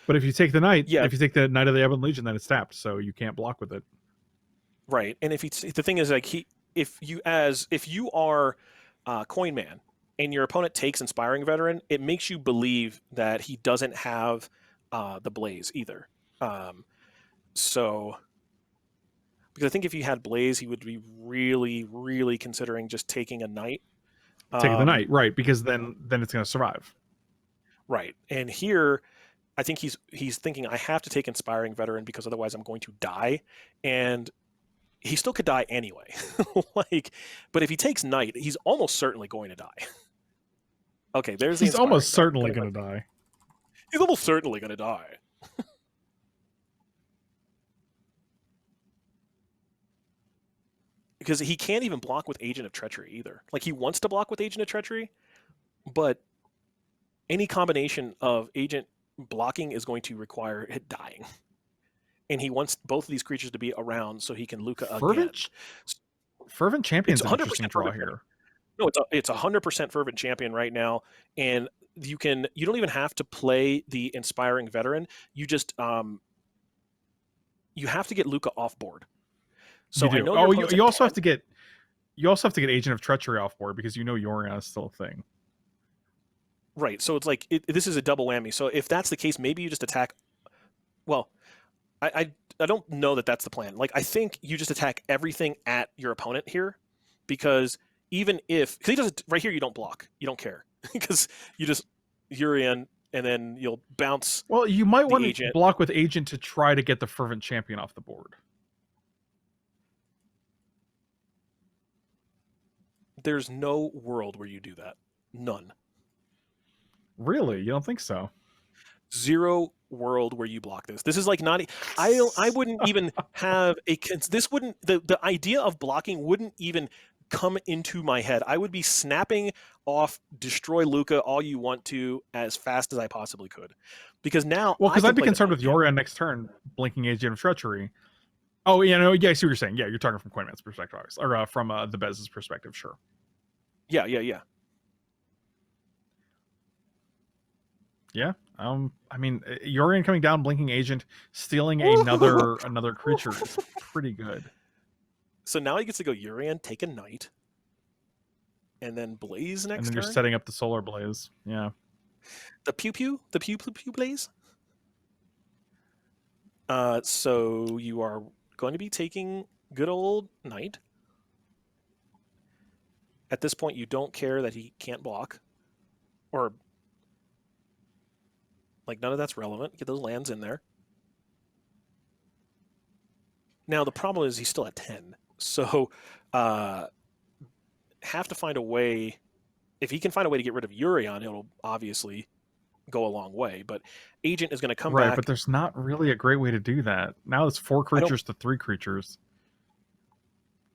B: But if you take the Knight, if you take the Knight of the Ebon Legion, then it's tapped, so you can't block with it.
A: Right, and the thing is, like, if you are Coin Man and your opponent takes Inspiring Veteran, it makes you believe that he doesn't have the Blaze either. So, because I think if he had Blaze, he would be really, really considering just taking a Knight.
B: Taking the Knight, right? Because then it's going to survive.
A: Right, and here, I think he's thinking, I have to take Inspiring Veteran because otherwise I'm going to die, and he still could die anyway. But if he takes Knight, he's almost certainly going to die. Okay, there's the.
B: He's almost certainly going to die.
A: He's almost certainly going to die. Because he can't even block with Agent of Treachery either. Like, he wants to block with Agent of Treachery, but any combination of agent blocking is going to require it dying. And he wants both of these creatures to be around so he can Luca again.
B: Fervent Champion's an interesting draw here.
A: No, it's 100% Fervent Champion right now. And you don't even have to play the Inspiring Veteran. You just you have to get Luca off board. So
B: you do.
A: I know
B: You also have to get Agent of Treachery off board because Yorion is still a thing.
A: Right. So it's like this is a double whammy. So if that's the case, maybe you just attack. Well, I don't know that that's the plan. Like I think you just attack everything at your opponent here, because even if he does it right here, you don't block. You don't care because you just Urian and then you'll bounce.
B: Well, you might want to block with Agent to try to get the Fervent Champion off the board.
A: There's no world where you do that. None.
B: Really? You don't think so?
A: Zero world where you block this. This is like not. I wouldn't even have a. This wouldn't. The idea of blocking wouldn't even come into my head. I would be snapping off destroy Luca all you want to as fast as I possibly could, because now.
B: Well, because I'd be concerned with Yorion next turn blinking Agent of Treachery. Oh, yeah, I see what you're saying. Yeah, you're talking from Coinman's perspective, or from the Bez's perspective, sure.
A: Yeah.
B: Yeah. I mean, Yorion coming down, blinking Agent, stealing another creature is pretty good.
A: So now he gets to go Yorion, take a Knight, and then Blaze next turn.
B: And then you're setting up the Solar Blaze. Yeah.
A: The pew Blaze. So you are going to be taking good old Knight. At this point, you don't care that he can't block, or like none of that's relevant. Get those lands in there. Now the problem is he's still at 10, so have to find a way. If he can find a way to get rid of Urion, it'll obviously go a long way. But Agent is going to come back.
B: Right, but there's not really a great way to do that. Now it's 4 creatures to 3 creatures.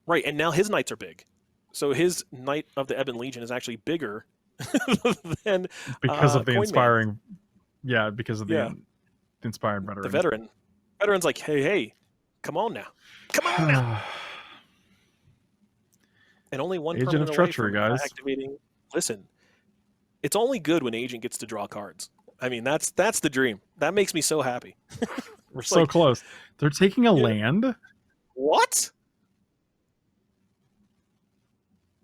A: Right, and now his Knights are big. So his Knight of the Ebon Legion is actually bigger than
B: because of the inspiring. Yeah, because of the inspired veteran.
A: The veteran's like, hey, come on now, and only one
B: Agent of Treachery, guys.
A: Activating. Listen, it's only good when Agent gets to draw cards. I mean, that's the dream. That makes me so happy.
B: We're so close. They're taking a land.
A: What?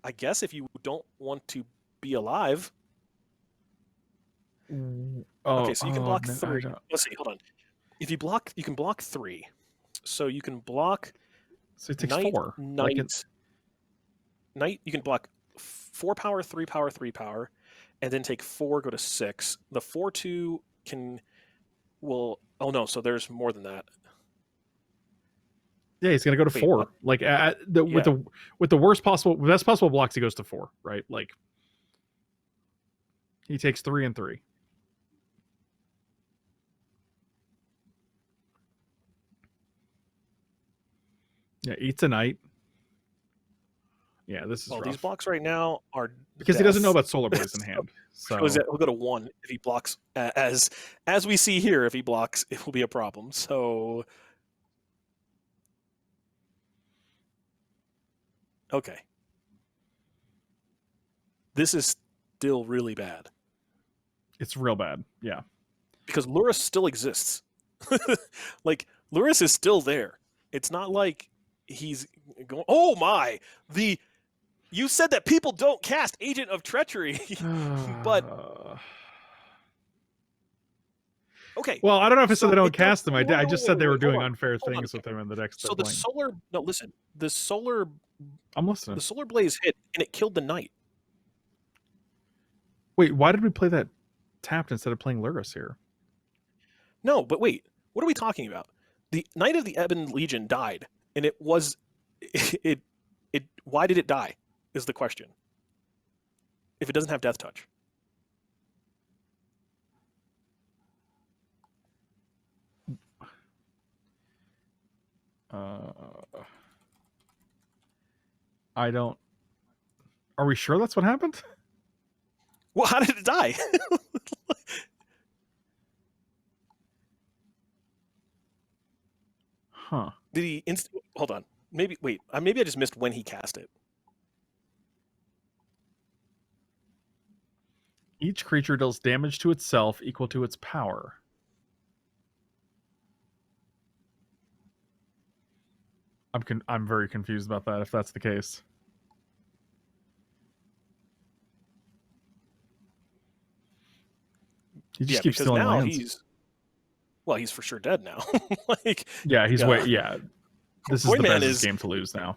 A: I guess if you don't want to be alive. Okay, so you can block 3. Let's see, hold on. If you block, you can block 3. So you can block.
B: So it takes 4.
A: Knight. You can block 4 power, 3 power, 3 power, and then take 4, go to 6. The 4/2 will. Oh no, so there's more than that.
B: Yeah, he's gonna go to 4. What? Like with the best possible blocks, he goes to 4, right? Like he takes 3 and 3. Yeah, eats a Knight. Yeah, this is rough.
A: These blocks right now are
B: because he doesn't know about Solar Blaze in hand. So
A: he'll go to 1 if he blocks. As we see here, if he blocks, it will be a problem. So. Okay. This is still really bad.
B: It's real bad, yeah.
A: Because Lurrus still exists. Like, Lurrus is still there. It's not like he's going... Oh, my! You said that people don't cast Agent of Treachery, but... Okay.
B: Well, I don't know if I said they don't cast them. I just said they were doing unfair things with them in the decks.
A: So the solar... No, listen. The solar...
B: I'm listening.
A: The Solar Blaze hit, and it killed the Knight.
B: Wait, why did we play that tapped instead of playing Lurrus here?
A: No, but wait. What are we talking about? The Knight of the Ebon Legion died, and it was... It why did it die, is the question. If it doesn't have Death Touch.
B: I don't... Are we sure that's what happened?
A: Well, how did it die?
B: Huh.
A: Did he... Hold on. Maybe I just missed when he cast it.
B: Each creature deals damage to itself equal to its power. I'm very confused about that, if that's the case. He just keeps
A: because
B: stealing
A: now
B: lands.
A: he's for sure dead now.
B: Yeah, he's this is the best game to lose now.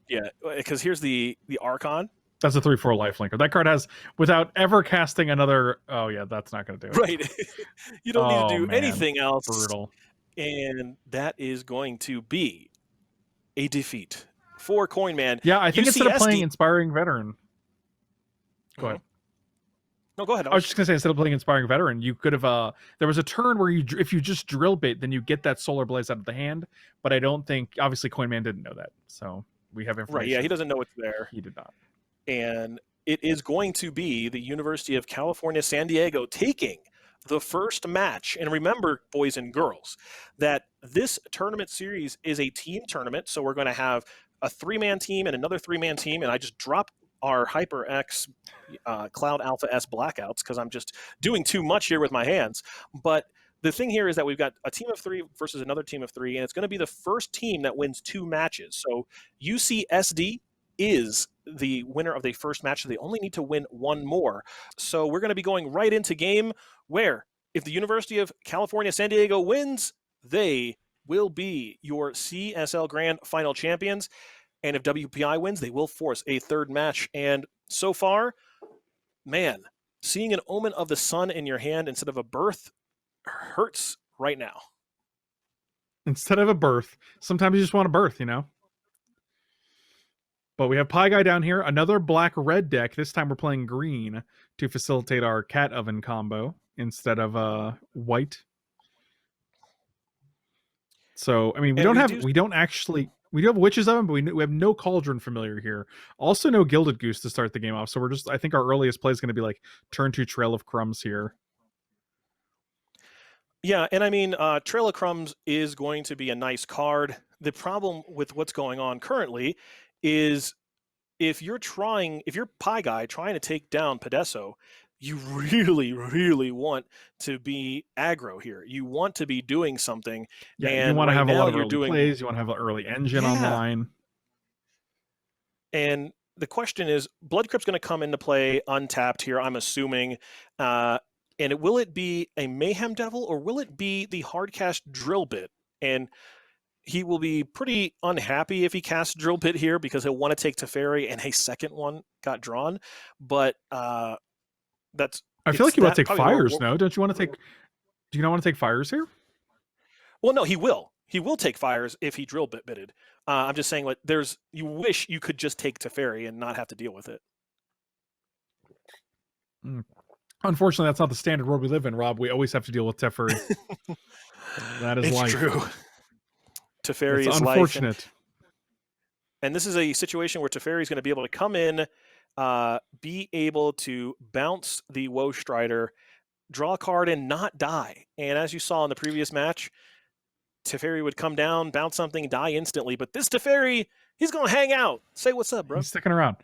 A: Yeah, because here's the Archon.
B: That's a 3/4 lifelinker. That card has, without ever casting another. Oh yeah, that's not going to do it.
A: Right. You don't need to do anything else.
B: Brutal.
A: And that is going to be a defeat for Coinman.
B: Yeah, I think instead of playing Inspiring Veteran. Go ahead.
A: No, go ahead.
B: I was just going to say, instead of playing Inspiring Veteran, you could have. There was a turn where if you just drill bait, then you get that Solar Blaze out of the hand. But I don't think, obviously, Coinman didn't know that. So we have information.
A: Right, yeah, he doesn't know it's there.
B: He did not.
A: And it is going to be the University of California, San Diego taking the first match. And remember, boys and girls, that this tournament series is a team tournament. So we're going to have a 3-man team and another 3-man team. And I just dropped our HyperX Cloud Alpha S blackouts because I'm just doing too much here with my hands. But the thing here is that we've got a team of 3 versus another team of 3, and it's going to be the first team that wins 2 matches. So UCSD is the winner of the first match, so they only need to win 1 more. So we're going to be going right into game where if the University of California, San Diego wins, they will be your CSL Grand Final champions. And if WPI wins, they will force a 3rd match. And so far, man, seeing an Omen of the Sun in your hand instead of a birth hurts right now.
B: Instead of a birth, sometimes you just want a birth, you know? But we have Pie Guy down here, another black-red deck. This time we're playing green to facilitate our cat oven combo instead of white. So, I mean, we do have Witches Oven, but we have no Cauldron Familiar here. Also no Gilded Goose to start the game off. So I think our earliest play is going to be like turn 2 Trail of Crumbs here.
A: Yeah, and I mean, Trail of Crumbs is going to be a nice card. The problem with what's going on currently is if you're Pie Guy trying to take down Podesso, you really, really want to be aggro here. You want to be doing something.
B: Yeah,
A: and
B: you want to have a lot of early plays. You want to have an early engine online.
A: And the question is, Blood Crypt's going to come into play untapped here, I'm assuming. And will it be a Mayhem Devil or will it be the hard cast Drill Bit? And he will be pretty unhappy if he casts Drill Bit here because he'll want to take Teferi and a second one got drawn. But I feel
B: like you want to take Fires, no? Don't you want to take... Do you not want to take Fires here?
A: Well, no, he will. He will take Fires if he Drill Bitted. I'm just saying, like, you wish you could just take Teferi and not have to deal with it.
B: Unfortunately, that's not the standard world we live in, Rob. We always have to deal with Teferi. That is life.
A: It's true. Teferi is
B: unfortunate.
A: Life. And this is a situation where Teferi is going to be able to come in, be able to bounce the Woe Strider, draw a card, and not die. And as you saw in the previous match, Teferi would come down, bounce something, die instantly. But this Teferi, he's going to hang out. Say what's up, bro.
B: He's sticking around.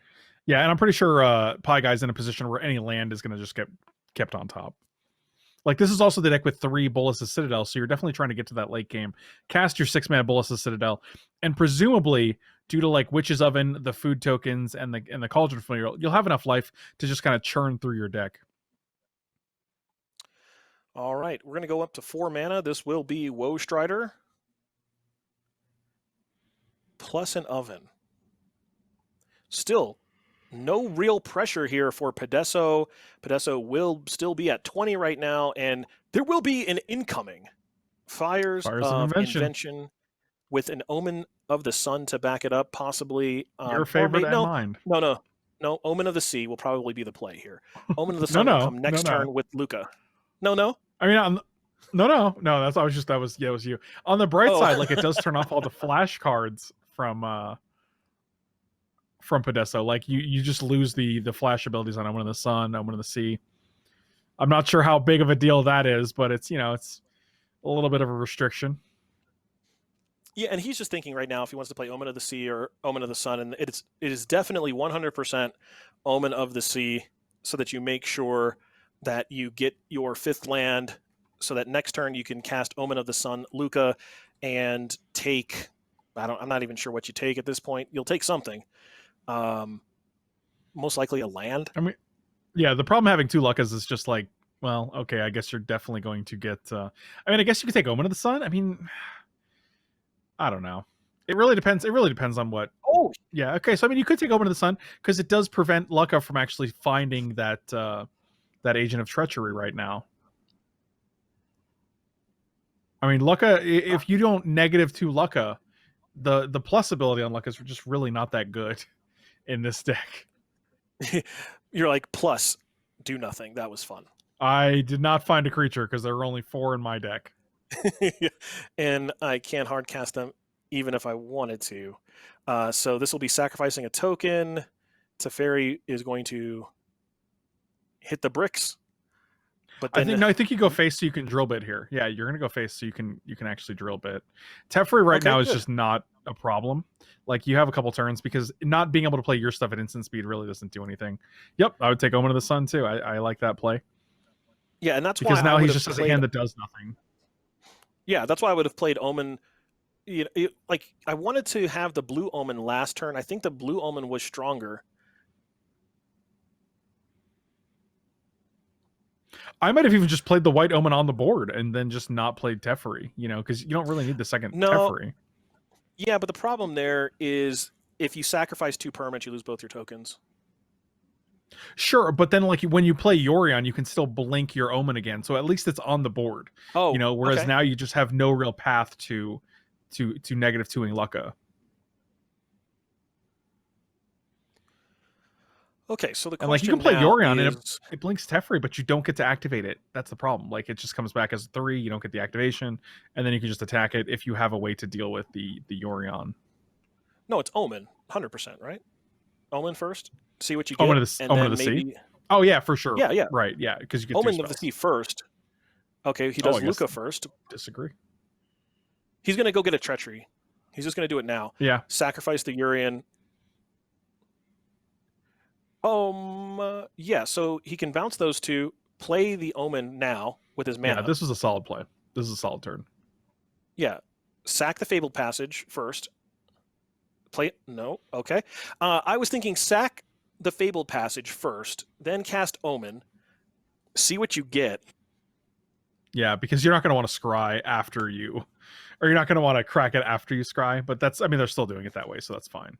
B: Yeah, and I'm pretty sure Pie Guy's in a position where any land is going to just get kept on top. Like, this is also the deck with 3 Bolas of Citadel, so you're definitely trying to get to that late game. Cast your 6-mana Bolas of Citadel, and presumably, due to like Witch's Oven, the food tokens, and the Cauldron Familiar, you'll have enough life to just kind of churn through your deck.
A: All right, we're going to go up to 4 mana. This will be Woe Strider plus an Oven. Still, no real pressure here for Podesso. Podesso will still be at 20 right now, and there will be an incoming Fires of Invention with an Omen of the Sun to back it up, possibly.
B: Your favorite and mine.
A: No. Omen of the Sea will probably be the play here. Omen of the Sun will come next turn with Luca. No.
B: I mean, no. That was you. On the bright side, like, it does turn off all the flash cards from Podesso. Like, you just lose the flash abilities on Omen of the Sun, Omen of the Sea. I'm not sure how big of a deal that is, but it's it's a little bit of a restriction.
A: Yeah, and he's just thinking right now if he wants to play Omen of the Sea or Omen of the Sun, and it is definitely 100% Omen of the Sea. so that you make sure that you get your 5th land, so that next turn you can cast Omen of the Sun, Luca, and take. I'm not even sure what you take at this point. You'll take something. Most likely a land.
B: I mean, yeah, the problem having 2 Luckas is just like, well, okay, I guess you're definitely going to get. I mean, I guess you could take Omen of the Sun. I mean, I don't know. It really depends. It really depends on what.
A: Oh,
B: yeah. Okay, so I mean, you could take Omen of the Sun because it does prevent Lucca from actually finding that that Agent of Treachery right now. I mean, Lucca. If you don't -2 Lucca, the plus ability on Lucca is just really not that good in this deck.
A: You're like, plus, do nothing. That was fun.
B: I did not find a creature because there were only 4 in my deck.
A: And I can't hard cast them even if I wanted to. So this will be sacrificing a token. Teferi is going to hit the bricks. But then,
B: I think you go face so you can drill bit here. Yeah, you're gonna go face so you can actually drill bit. Teferi right now is just not a problem. Like, you have a couple turns because not being able to play your stuff at instant speed really doesn't do anything. Yep, I would take Omen of the Sun too. I like that play.
A: Yeah, and that's
B: because
A: why
B: now he just has a hand that does nothing.
A: Yeah, that's why I would have played Omen. You know, like, I wanted to have the blue Omen last turn. I think the blue Omen was stronger.
B: I might have even just played the white Omen on the board and then just not played Teferi, you know, because you don't really need the second Teferi.
A: Yeah, but the problem there is if you sacrifice 2 permanents, you lose both your tokens.
B: Sure, but then like when you play Yorion, you can still blink your Omen again, so at least it's on the board.
A: Oh,
B: you know, whereas
A: okay.
B: now you just have no real path to -2ing Lucca.
A: Okay, so the question,
B: and like you can play Yorion
A: is...
B: and it blinks Teferi, but you don't get to activate it. That's the problem. Like, it just comes back as 3. You don't get the activation, and then you can just attack it if you have a way to deal with the Yorion.
A: No, it's Omen, 100%, right? Omen first. See what you get.
B: Omen of the Sea. Oh yeah, for sure.
A: Yeah,
B: right. Yeah, because you get
A: Omen of the Sea first. Okay, he does Luca first.
B: Disagree.
A: He's going to go get a Treachery. He's just going to do it now.
B: Yeah.
A: Sacrifice the Yorion. Yeah, so he can bounce those 2, play the Omen now with his mana.
B: Yeah, this is a solid play. This is a solid turn.
A: Yeah. Sack the Fabled Passage first. Play it. No. Okay. I was thinking sack the Fabled Passage first, then cast Omen, see what you get.
B: Yeah, because you're not going to want to scry after you, or you're not going to want to crack it after you scry, but that's, I mean, they're still doing it that way, so that's fine.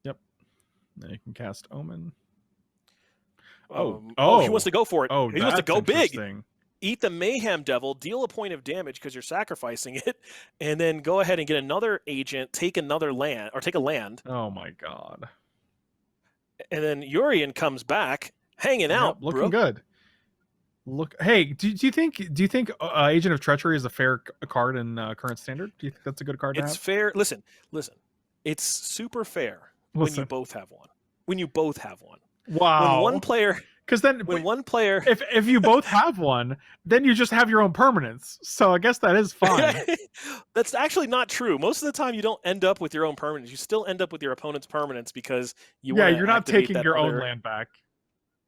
B: Yep. Now you can cast Omen.
A: He wants to go for it. He wants to go big. Eat the Mayhem Devil, deal a point of damage because you're sacrificing it, and then go ahead and get another agent, take another land, or take a land.
B: Oh my god.
A: And then Yorion comes back, hanging out,
B: looking good. Hey, do you think Agent of Treachery is a fair card in current standard? Do you think that's a good card to have?
A: It's fair. Listen. It's super fair when you both have one.
B: Wow.
A: When one player...
B: Because then,
A: when one player,
B: if you both have one, then you just have your own permanents. So I guess that is fine.
A: That's actually not true. Most of the time, you don't end up with your own permanents. You still end up with your opponent's permanents because
B: you're not taking your own land back.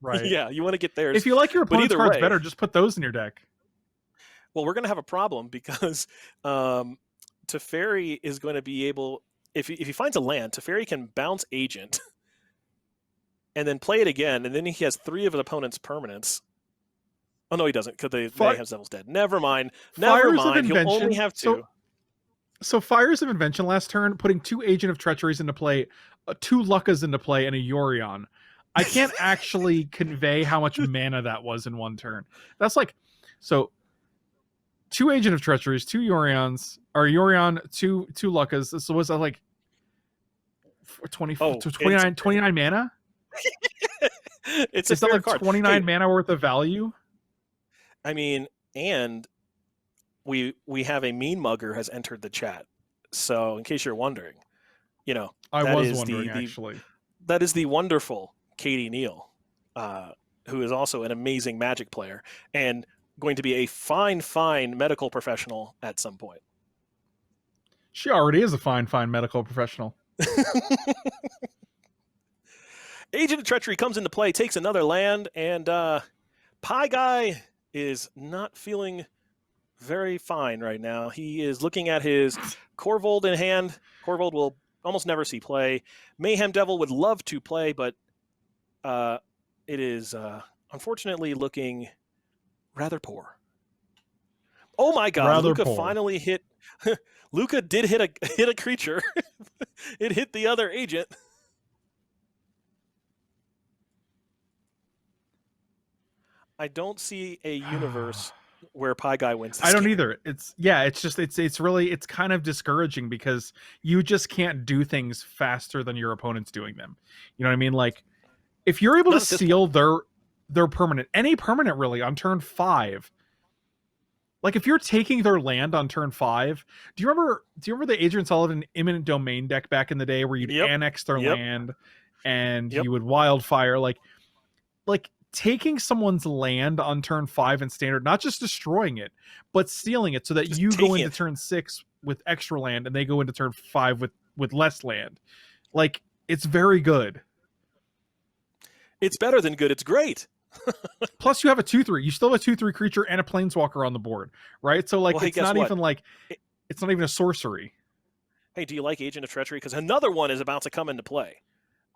B: Right.
A: Yeah, you want to get theirs.
B: If you like your opponent's cards better, just put those in your deck.
A: Well, we're going to have a problem because Teferi is going to be able, if he finds a land, Teferi can bounce Agent. And then play it again, and then he has 3 of his opponent's permanents. Oh, no, he doesn't, because the Mayhem Devil's dead. Never mind. He'll only have 2.
B: So Fires of Invention last turn, putting 2 Agent of Treacheries into play, 2 Luckas into play, and a Yorion. I can't actually convey how much mana that was in one turn. That's like... So, 2 Agent of Treacheries, 2 Yorions, or Yorion, 2 Luckas. So was that like 29 mana?
A: It's a fair card.
B: 29 mana worth of value.
A: I mean, and we have a mean mugger has entered the chat. So in case you're wondering, you know,
B: I was wondering actually.
A: That is the wonderful Katie Neal, who is also an amazing Magic player and going to be a fine medical professional at some point.
B: She already is a fine medical professional.
A: Agent of Treachery comes into play, takes another land, and Pie Guy is not feeling very fine right now. He is looking at his Corvold in hand. Corvold will almost never see play. Mayhem Devil would love to play, but it is unfortunately looking rather poor. Oh my God! Luca finally hit. Luca did hit a creature. It hit the other agent. I don't see a universe where Pie Guy wins this
B: I don't
A: game.
B: either. It's kind of discouraging because you just can't do things faster than your opponent's doing them. You know what I mean? Like, if you're able to seal their permanent, any permanent really, on turn 5, like if you're taking their land on turn 5, do you remember the Adrian Sullivan Imminent Domain deck back in the day where you'd annex their land and you would wildfire, like taking someone's land on turn 5 in standard, not just destroying it, but sealing it so that you go into turn 6 with extra land and they go into turn 5 with less land. Like, it's very good.
A: It's better than good. It's great.
B: Plus, you have a 2/3. You still have a 2/3 creature and a planeswalker on the board, right? So, like, it's not even like it's not even a sorcery.
A: Hey, do you like Agent of Treachery? Because another one is about to come into play.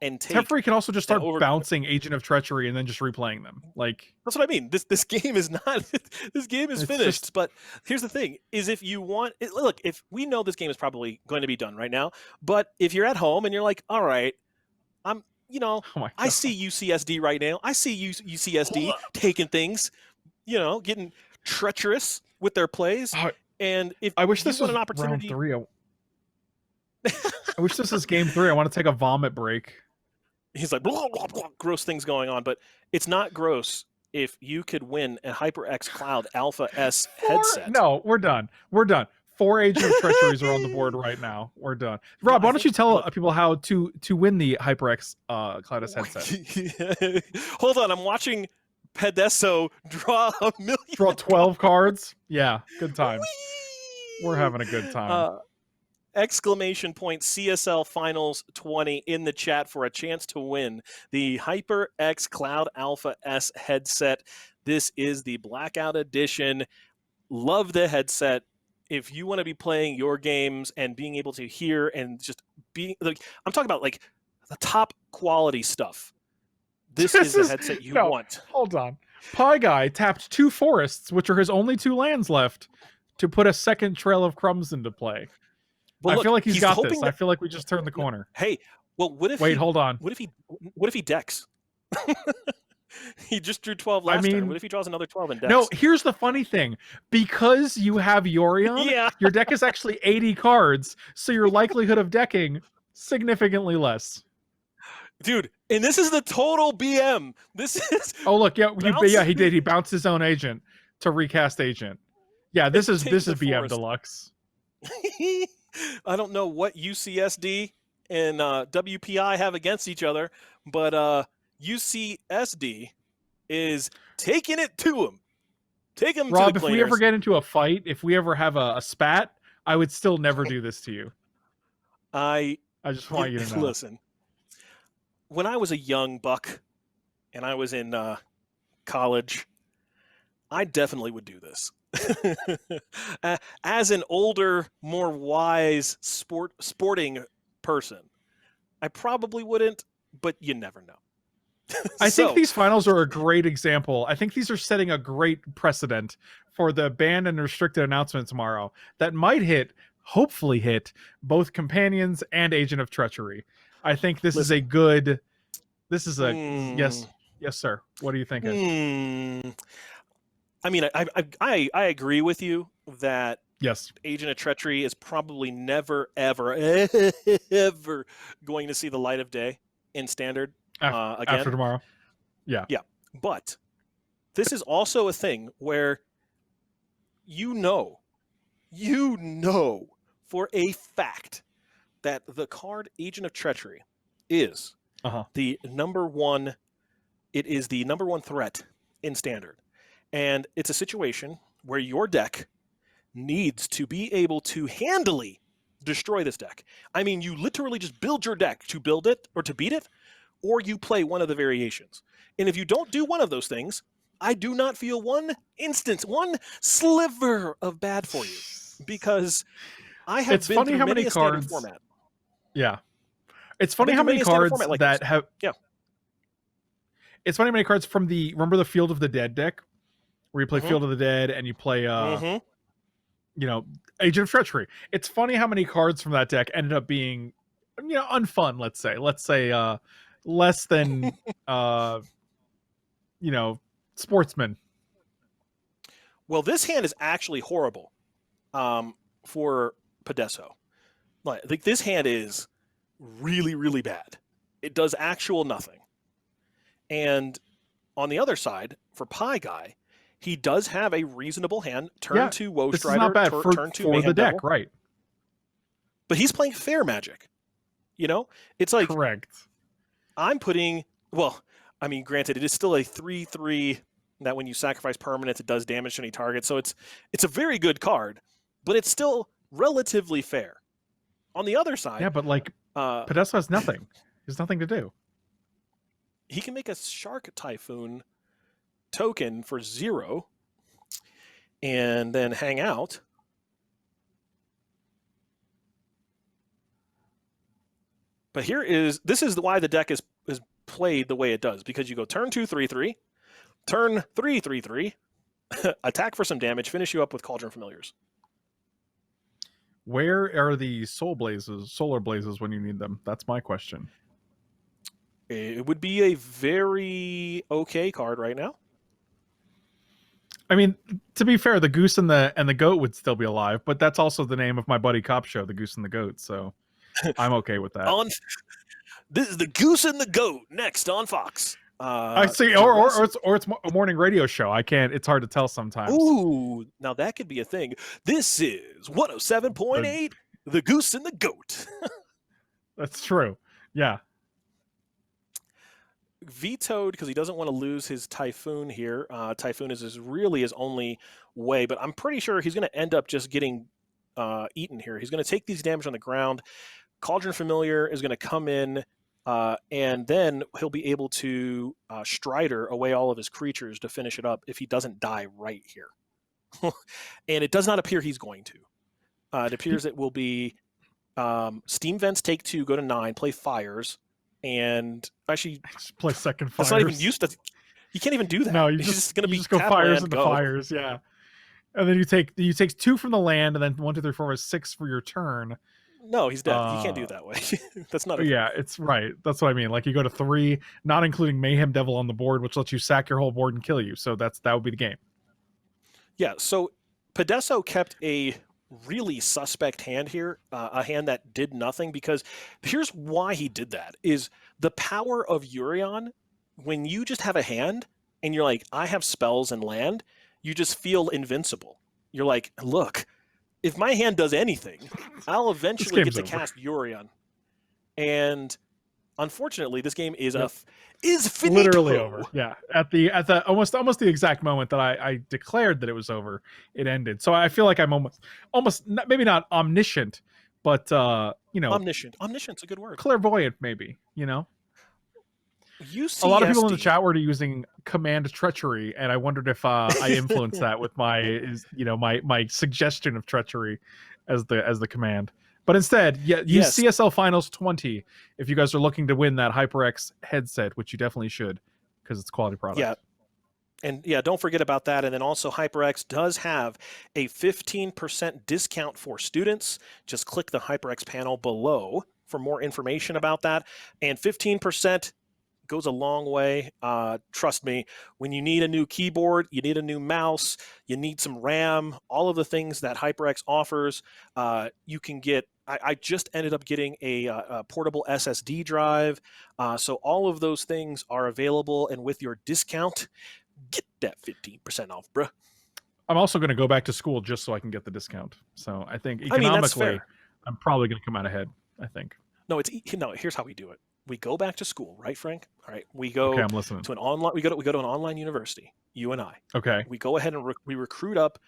A: And
B: Teferi can also just start bouncing Agent of Treachery and then just replaying them. Like,
A: that's what I mean. This game is not. This game is finished. But here's the thing: is if you want, look, if we know this game is probably going to be done right now, but if you're at home and you're like, all right, I see UCSD right now. I see UCSD taking things, getting treacherous with their plays. And if
B: I wish this was
A: an opportunity,
B: round 3. I wish this is game 3. I want to take a vomit break.
A: He's like, blah, blah, blah, gross things going on, but it's not gross if you could win a HyperX Cloud Alpha S headset.
B: No, we're done. 4 Agent of Treacheries are on the board right now. We're done. Rob, why don't you tell people how to win the HyperX Cloud S headset?
A: Hold on, I'm watching Pedesso draw a million.
B: Draw 12 cards? Yeah, good times. We're having a good time.
A: Exclamation point CSL Finals 20 in the chat for a chance to win the HyperX Cloud Alpha S headset. This is the Blackout Edition. Love the headset. If you want to be playing your games and being able to hear and just be like, I'm talking about like the top quality stuff. This is the headset you want.
B: Hold on. Pie Guy tapped 2 forests, which are his only 2 lands left, to put a second Trail of Crumbs into play. I feel like he's got this. I feel like we just turned the corner.
A: Hey, well, what if?
B: Wait, hold on.
A: What if he decks? He just drew 12 last turn. What if he draws another 12 and decks?
B: No, here's the funny thing. Because you have Yorion, your deck is actually 80 cards, so your likelihood of decking significantly less.
A: Dude, and this is the total BM. This is.
B: Oh look, he did. He bounced his own agent to recast agent. Yeah, this is BM Deluxe.
A: I don't know what UCSD and WPI have against each other, but UCSD is taking it to him. Take him
B: Rob,
A: to the cleaners.
B: If we ever get into a fight, if we ever have a spat, I would still never do this to you. I just want you to know.
A: Listen, when I was a young buck and I was in college, I definitely would do this. As an older, more wise sporting person, I probably wouldn't, but you never know.
B: I think these finals are a great example. I think these are setting a great precedent for the banned and restricted announcement tomorrow that might hopefully hit both Companions and Agent of Treachery. I think this is a good. This is a yes, sir. What are you thinking?
A: I mean, I agree with you that
B: yes,
A: Agent of Treachery is probably never, ever, ever going to see the light of day in Standard again.
B: After tomorrow. Yeah.
A: But this is also a thing where you know for a fact that the card Agent of Treachery is the number one. It is the number one threat in Standard. And it's a situation where your deck needs to be able to handily destroy this deck. I mean, you literally just build your deck to build it or to beat it or you play one of the variations. And if you don't do one of those things, I do not feel one sliver of bad for you, because I have
B: It's
A: been
B: funny
A: through
B: how
A: many
B: many
A: a standard
B: cards.
A: format.
B: Yeah, it's
A: I've
B: funny
A: been
B: how
A: through
B: many
A: many a standard
B: cards
A: format like
B: that
A: this.
B: have.
A: Yeah.
B: It's funny how many cards from the remember the Field of the Dead deck, where you play Field of the Dead and you play you know, Agent of Treachery. It's funny how many cards from that deck ended up being, unfun. Let's say less than sportsman.
A: Well, this hand is actually horrible for Podesso. Like, this hand is really, really bad. It does actual nothing. And on the other side, for Pie Guy, he does have a reasonable hand. Turn 2 Woe
B: This is
A: Strider,
B: not bad
A: turn 2
B: for
A: Mayhem
B: the deck,
A: Devil.
B: right?
A: But he's playing fair Magic. It's like,
B: correct.
A: I'm putting, well, I mean, granted, it is still a 3/3 that when you sacrifice permanents, it does damage to any target. So it's a very good card, but it's still relatively fair. On the other side,
B: Yeah, but like Podesso has nothing. There's nothing to do.
A: He can make a Shark Typhoon token for 0 and then hang out. But this is why the deck is played the way it does, because you go turn 2 3/3, turn 3 3/3, attack for some damage, finish you up with Cauldron Familiars.
B: Where are the solar blazes when you need them? That's my question.
A: It would be a very okay card right now.
B: I mean, to be fair, the goose and the goat would still be alive, but that's also the name of my buddy cop show, The Goose and the Goat. So I'm okay with that.
A: This is The Goose and the Goat next on Fox.
B: I see, or it's a morning radio show. I can't. It's hard to tell sometimes.
A: Ooh, now that could be a thing. This is 107.8, The Goose and the Goat.
B: That's true. Yeah.
A: Vetoed because he doesn't want to lose his Typhoon here. Typhoon is really his only way, but I'm pretty sure he's going to end up just getting eaten here. He's going to take these damage on the ground. Cauldron Familiar is going to come in, and then he'll be able to Strider away all of his creatures to finish it up if he doesn't die right here. And it does not appear he's going to. It appears it will be Steam Vents take 2, go to 9, play Fires, and actually
B: just play second Fires.
A: That's not even used to. You can't even do that.
B: No,
A: He's just going to be
B: go Fires into Fires, yeah. And then you take 2 from the land, and then 1, 2, 3, 4, 5, 6 for your turn.
A: No, he's dead. He can't do it that way. That's not.
B: Yeah, it's right. That's what I mean. Like you go to 3, not including Mayhem Devil on the board, which lets you sack your whole board and kill you. So that would be the game.
A: Yeah. So Podesso kept a really suspect hand here, a hand that did nothing, because here's why he did that: is the power of Urion. When you just have a hand and you're like, I have spells and land, you just feel invincible. You're like, look, if my hand does anything, I'll eventually get to cast Urion. And unfortunately, this game is finito.
B: Literally over. Yeah, at the almost the exact moment that I declared that it was over, it ended. So I feel like I'm almost maybe not omniscient, but
A: omniscient's a good word.
B: Clairvoyant, maybe.
A: UCSD.
B: A lot of people in the chat were using command treachery, and I wondered if I influenced that with my suggestion of treachery as the command. But instead, use CSL Finals 20 if you guys are looking to win that HyperX headset, which you definitely should, because it's a quality product.
A: Yeah. And don't forget about that. And then also HyperX does have a 15% discount for students. Just click the HyperX panel below for more information about that. And 15% goes a long way. Trust me, when you need a new keyboard, you need a new mouse, you need some RAM, all of the things that HyperX offers, you can get. I just ended up getting a portable SSD drive. So all of those things are available, and with your discount, get that 15% off, bruh.
B: I'm also going to go back to school just so I can get the discount. So I think economically, I'm probably going to come out ahead, I think.
A: No, here's how we do it. We go back to school, right, Frank? All right. We go
B: I'm listening.
A: to an online. We go to an online university. You and I.
B: Okay.
A: We go ahead and we recruit up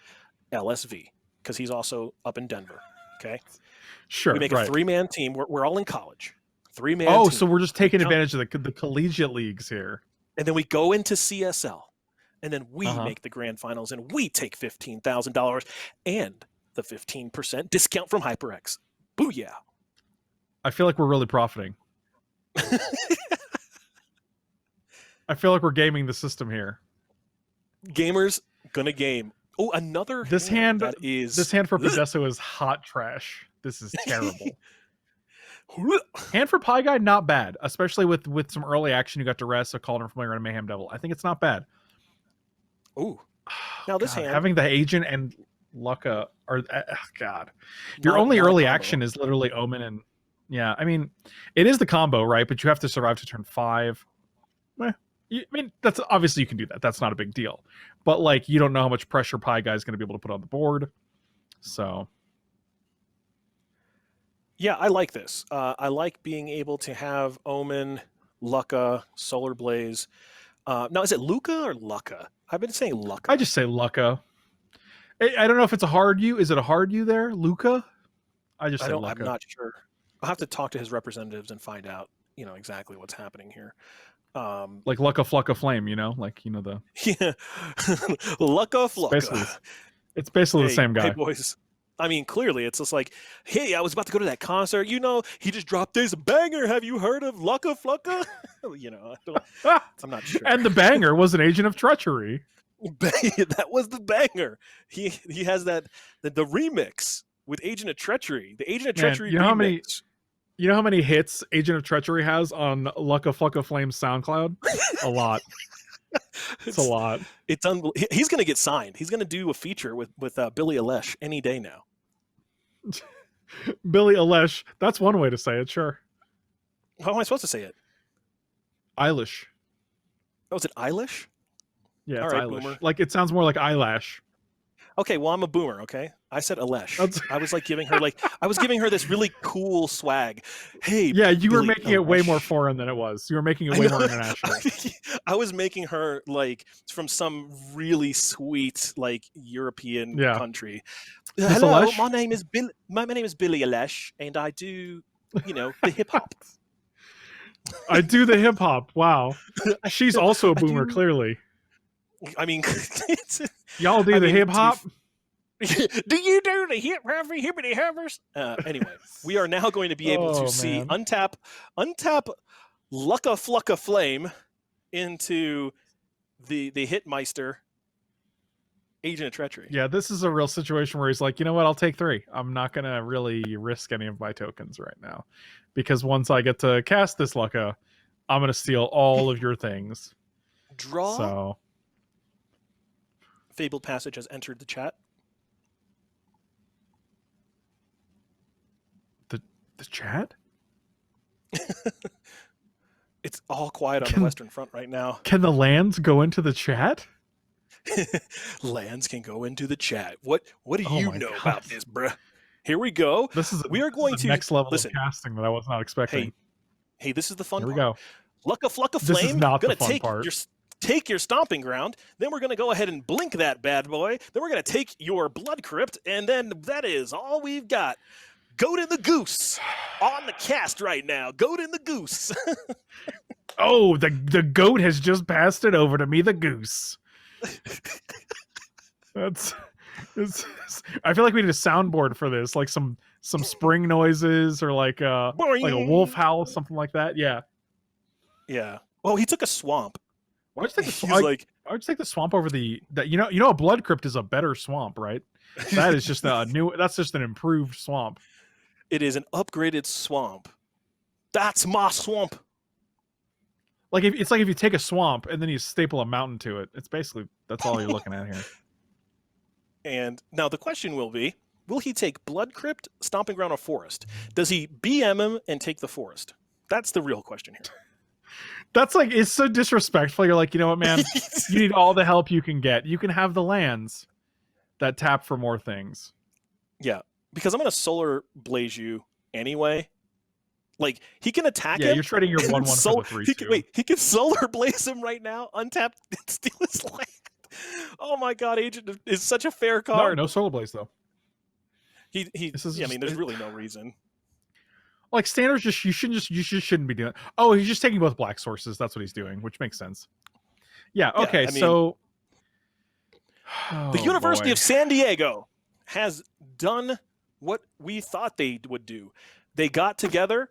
A: LSV because he's also up in Denver. Okay.
B: Sure.
A: We make a 3-man team. We're all in college. 3-man
B: Oh,
A: team.
B: so we're just taking advantage of the collegiate leagues here.
A: And then we go into CSL. And then we make the grand finals, and we take $15,000 and the 15% discount from HyperX. Booyah.
B: I feel like we're really profiting. I feel like we're gaming the system here.
A: Gamers gonna game. Oh, another
B: hand
A: that is...
B: This hand for Podesso is hot trash. This is terrible. Hand for Pie Guy, not bad. Especially with some early action. You got Duress, a Cauldron Familiar, and a Mayhem Devil. I think it's not bad.
A: Ooh. Now this hand...
B: Having the Agent and Lucca are... God. Your only early action is literally Omen and... Yeah, I mean, it is the combo, right? But you have to survive to turn 5. I mean, that's obviously you can do that. That's not a big deal. But like, you don't know how much pressure Pie Guy is going to be able to put on the board. So,
A: yeah, I like this. I like being able to have Omen, Lucca, Solar Blaze. Now, is it Luca or Lucca? I've been saying Lucca.
B: I just say Lucca. I don't know if it's a hard U. Is it a hard U there, Luca? I just say Lucca.
A: I'm not sure. I'll have to talk to his representatives and find out, exactly what's happening here.
B: Like Lucca Flucca Flame, like the
A: Lucca Flucca.
B: It's basically the same guy.
A: Hey boys. I mean, clearly it's just like, hey, I was about to go to that concert. He just dropped this banger. Have you heard of Lucca Flucca? I'm not sure.
B: And the banger was an Agent of Treachery.
A: That was the banger. He has the remix with Agent of Treachery. The Agent of Treachery remix.
B: You know how many hits Agent of Treachery has on Lucca Flucca Flame SoundCloud? A lot. It's a lot.
A: It's he's going to get signed. He's going to do a feature with Billy Eilish any day now.
B: Billy Eilish. That's one way to say it, sure.
A: How am I supposed to say it?
B: Eilish.
A: Oh, is it Eilish?
B: Yeah, it's
A: all right,
B: Eilish.
A: Boomer.
B: Like, it sounds more like eyelash.
A: Okay, well, I'm a boomer, okay? I said Eilish. I was like giving her this really cool swag. Hey,
B: yeah, you were
A: Billy
B: making it way more foreign than it was. You were making it way more international.
A: I was making her like from some really sweet like European country. Hello, my name is Billy Eilish, and I do, the hip hop.
B: I do the hip hop. Wow, she's also a boomer, clearly.
A: I mean,
B: y'all do the hip hop.
A: Do you do the hip hippity hoppers? Anyway, we are now going to be able to see untap Lucca Flucca Flame into the Hitmeister Agent of Treachery.
B: Yeah, this is a real situation where he's like, you know what? I'll take 3. I'm not gonna really risk any of my tokens right now, because once I get to cast this Lucca, I'm gonna steal all of your things.
A: Draw.
B: So.
A: Fabled Passage has entered the chat.
B: The chat?
A: It's all quiet on the Western Front right now.
B: Can the lands go into the chat?
A: Lands can go into the chat. What do you know about this, bruh? Here we go. We are going to
B: next level of casting that I was not expecting.
A: Hey, this is the fun part.
B: Here we go.
A: Lucca Flucca Flame. This is not the fun part. Take your stomping ground, then we're going to go ahead and blink that bad boy, then we're going to take your blood crypt, and then that is all we've got. Goat and the Goose on the cast right now. Goat and the Goose.
B: Oh, the goat has just passed it over to me, the goose. I feel like we need a soundboard for this, like some spring noises or like a wolf howl, something like that. Yeah.
A: Yeah. Well, he took a swamp.
B: Why'd you take the swamp over a blood crypt is a better swamp, right? That is just that's just an improved swamp.
A: It is an upgraded swamp. That's my swamp.
B: Like if you take a swamp and then you staple a mountain to it, that's all you're looking at here.
A: And now the question will be, will he take Blood Crypt, Stomping Ground, or Forest? Does he BM him and take the Forest? That's the real question here.
B: That's like, it's so disrespectful. You're like, you know what, man? You need all the help you can get. You can have the lands that tap for more things.
A: Yeah, because I'm going to Solar Blaze you anyway. Like, he can attack him.
B: Yeah, you're trading your 1/1 for the 3/2.
A: He can Solar Blaze him right now, untap, and steal his land. Oh my god, Agent is such a fair card.
B: No Solar Blaze, though.
A: There's really no reason.
B: Like standards, you shouldn't be doing. Oh, he's just taking both black sources. That's what he's doing, which makes sense. Yeah.
A: Yeah,
B: Okay.
A: I mean,
B: So,
A: the
B: oh
A: University of
B: boy.
A: San Diego has done what we thought they would do. They got together,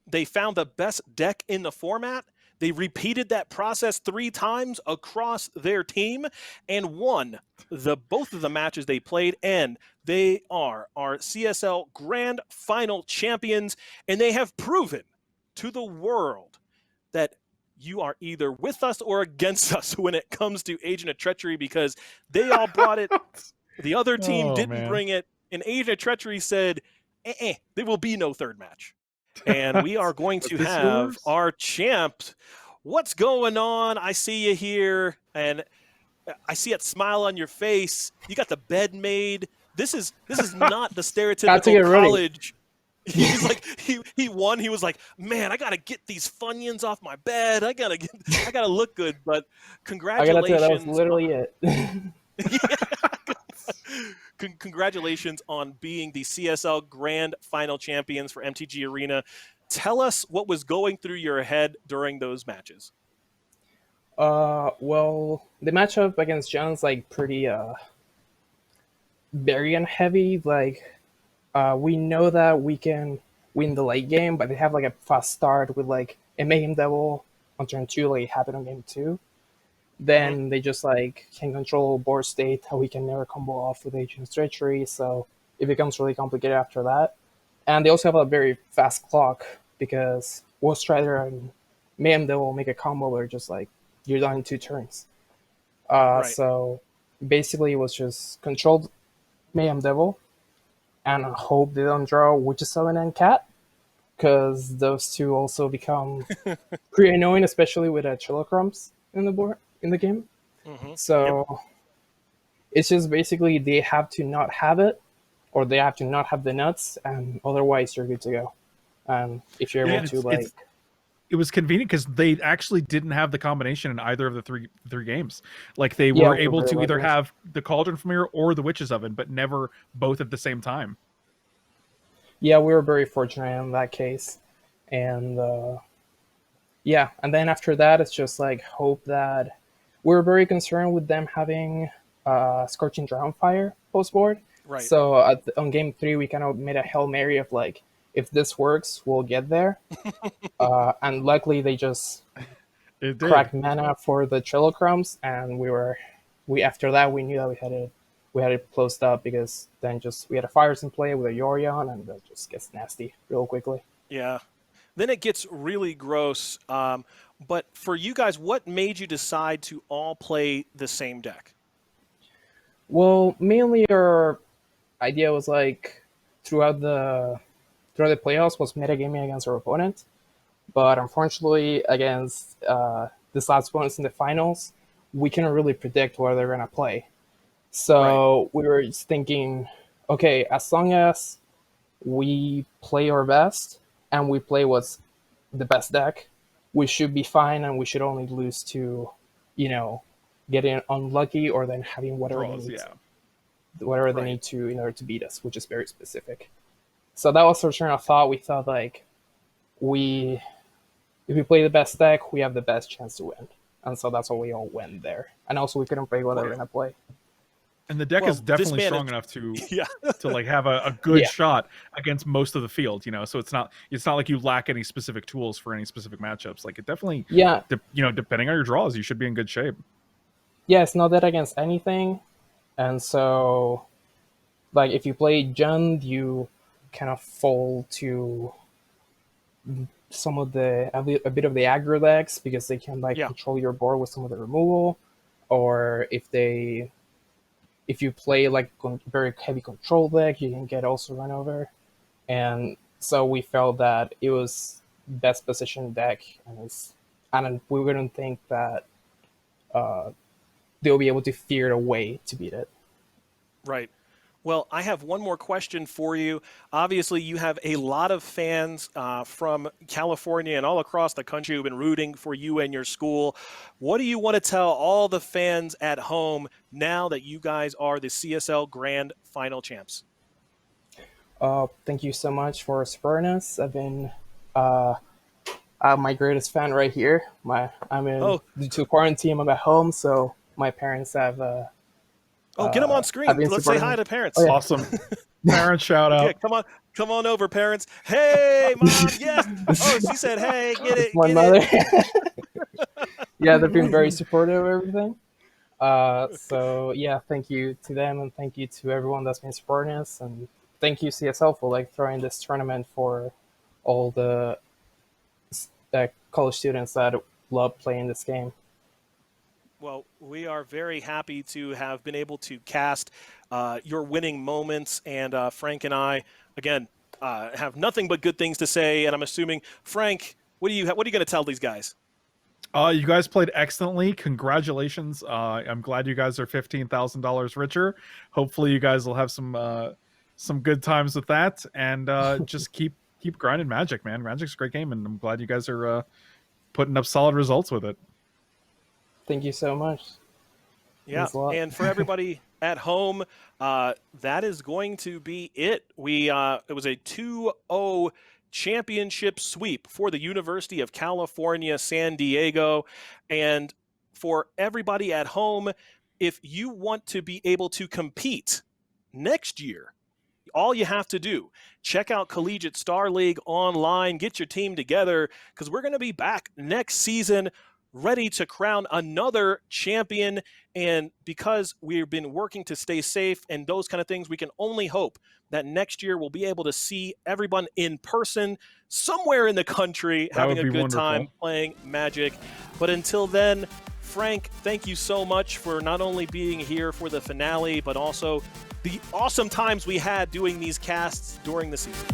A: they found the best deck in the format, they repeated that process 3 times across their team and won both of the matches they played, and they are our CSL Grand Final champions, and they have proven to the world that you are either with us or against us when it comes to Agent of Treachery, because they all brought it. The other team
B: Oh
A: didn't
B: man.
A: bring it. And Agent of Treachery said, there will be no third match. And we are going
B: Was
A: to
B: this
A: have
B: yours?
A: our champ. What's going on? I see you here. And I see that smile on your face. You got the bed made. This is not the
C: Got to
A: stereotypical
C: get ready.
A: college. He's like he won. He was like, man, I gotta get these Funyuns off my bed. I gotta look good. But
C: I gotta tell you, that was
A: congratulations.
C: literally it.
A: Congratulations on being the CSL Grand Final champions for MTG Arena. Tell us what was going through your head during those matches.
C: Well, the matchup against John's like pretty variant heavy. Like, we know that we can win the late game, but they have like a fast start with like a Mayhem Devil on turn 2, like it happened on game 2. Then they just like can control board state, how we can never combo off with Agent's Treachery, so it becomes really complicated after that. And they also have a very fast clock because Ghost Strider and Mayhem Devil make a combo where just like you're done in 2 turns.
A: Right.
C: So basically, it was just controlled Mayhem Devil and I hope they don't draw Witch's Summon and Cat, because those two also become pretty annoying, especially with Chilocrums in the board in the game.
A: Mm-hmm.
C: So
A: Yep.
C: it's just basically they have to not have it, or they have to not have the nuts, and otherwise you're good to go. And if you're able to like,
B: it was convenient because they actually didn't have the combination in either of the three games. Like they
C: yeah,
B: were
C: we're
B: able
C: very
B: to either
C: lucky.
B: have the Cauldron Familiar or the Witch's Oven, but never both at the same time.
C: Yeah, we were very fortunate in that case, and yeah, and then after that, it's just like hope that we were very concerned with them having Scorching Drownfire post board.
A: Right.
C: So on game 3, we kind of made a Hail Mary of like, if this works, we'll get there. And luckily, they just
B: It did.
C: cracked mana for the Trilocrums, and we after that we knew that we had it closed up, because then just we had a Fires in play with a Yorion, and that just gets nasty real quickly.
A: Yeah. Then it gets really gross. But for you guys, what made you decide to all play the same deck?
C: Well, mainly our idea was like throughout the playoffs was metagaming against our opponent, but unfortunately against this last opponents in the finals, we couldn't really predict what they're gonna play. So we were just thinking, okay, as long as we play our best and we play what's the best deck, we should be fine, and we should only lose to, you know, getting unlucky or then having
B: Draws, yeah.
C: whatever they
A: Right.
C: need to in order to beat us, which is very specific. So that was our train of thought. We thought like we if we play the best deck, we have the best chance to win. And so that's why we all went there. And also we couldn't play what they were gonna play.
B: And the deck
A: Well,
B: is
A: this
B: definitely
A: man
B: strong
A: is-
B: enough to
A: Yeah.
B: to like have a good
C: Yeah.
B: shot against most of the field, you know. So it's not like you lack any specific tools for any specific matchups. Like it definitely,
C: Yeah.
B: you know, depending on your draws, you should be in good shape.
C: Yeah, it's not that against anything. And so like if you play Jund, you kind of fall to some of a bit of the aggro decks, because they can like
A: Yeah.
C: control your board with some of the removal. Or if you play like very heavy control deck, you can get also run over. And so we felt that it was best positioned deck, and we wouldn't think that they'll be able to figure a way to beat it.
A: Right. Well, I have one more question for you. Obviously, you have a lot of fans from California and all across the country who've been rooting for you and your school. What do you want to tell all the fans at home now that you guys are the CSL Grand Final champs?
C: Thank you so much for supporting us. I've been my greatest fan right here.
A: Oh,
C: Due to quarantine, I'm at home, so my parents
A: get them on
C: have
A: screen.
C: been
A: Let's say
C: supporting
A: hi
C: me.
A: to parents.
C: Oh yeah,
B: Awesome. Parent shout
A: Yeah,
B: out.
A: come on over, parents. Hey, mom, yes. Oh, she said, hey,
C: it's
A: get
C: my mother.
A: it.
C: Yeah, they've been very supportive of everything. So yeah, thank you to them, and thank you to everyone that's been supporting us, and thank you CSL for like throwing this tournament for all the college students that love playing this game.
A: Well, we are very happy to have been able to cast your winning moments, and Frank and I, again, have nothing but good things to say. And I'm assuming, Frank, what are you going to tell these guys?
B: You guys played excellently. Congratulations. I'm glad you guys are $15,000 richer. Hopefully, you guys will have some good times with that, and just keep grinding Magic, man. Magic's a great game, and I'm glad you guys are putting up solid results with it.
C: Thank you so much.
A: Yeah, and for everybody at home, that is going to be it. It was a 2-0 championship sweep for the University of California, San Diego. And for everybody at home, if you want to be able to compete next year, all you have to do, check out Collegiate StarLeague online, get your team together, because we're going to be back next season ready to crown another champion. And because we've been working to stay safe and those kind of things, we can only hope that next year we'll be able to see everyone in person somewhere in the country having a good time playing Magic. But until then, Frank, thank you so much for not only being here for the finale, but also the awesome times we had doing these casts during the season.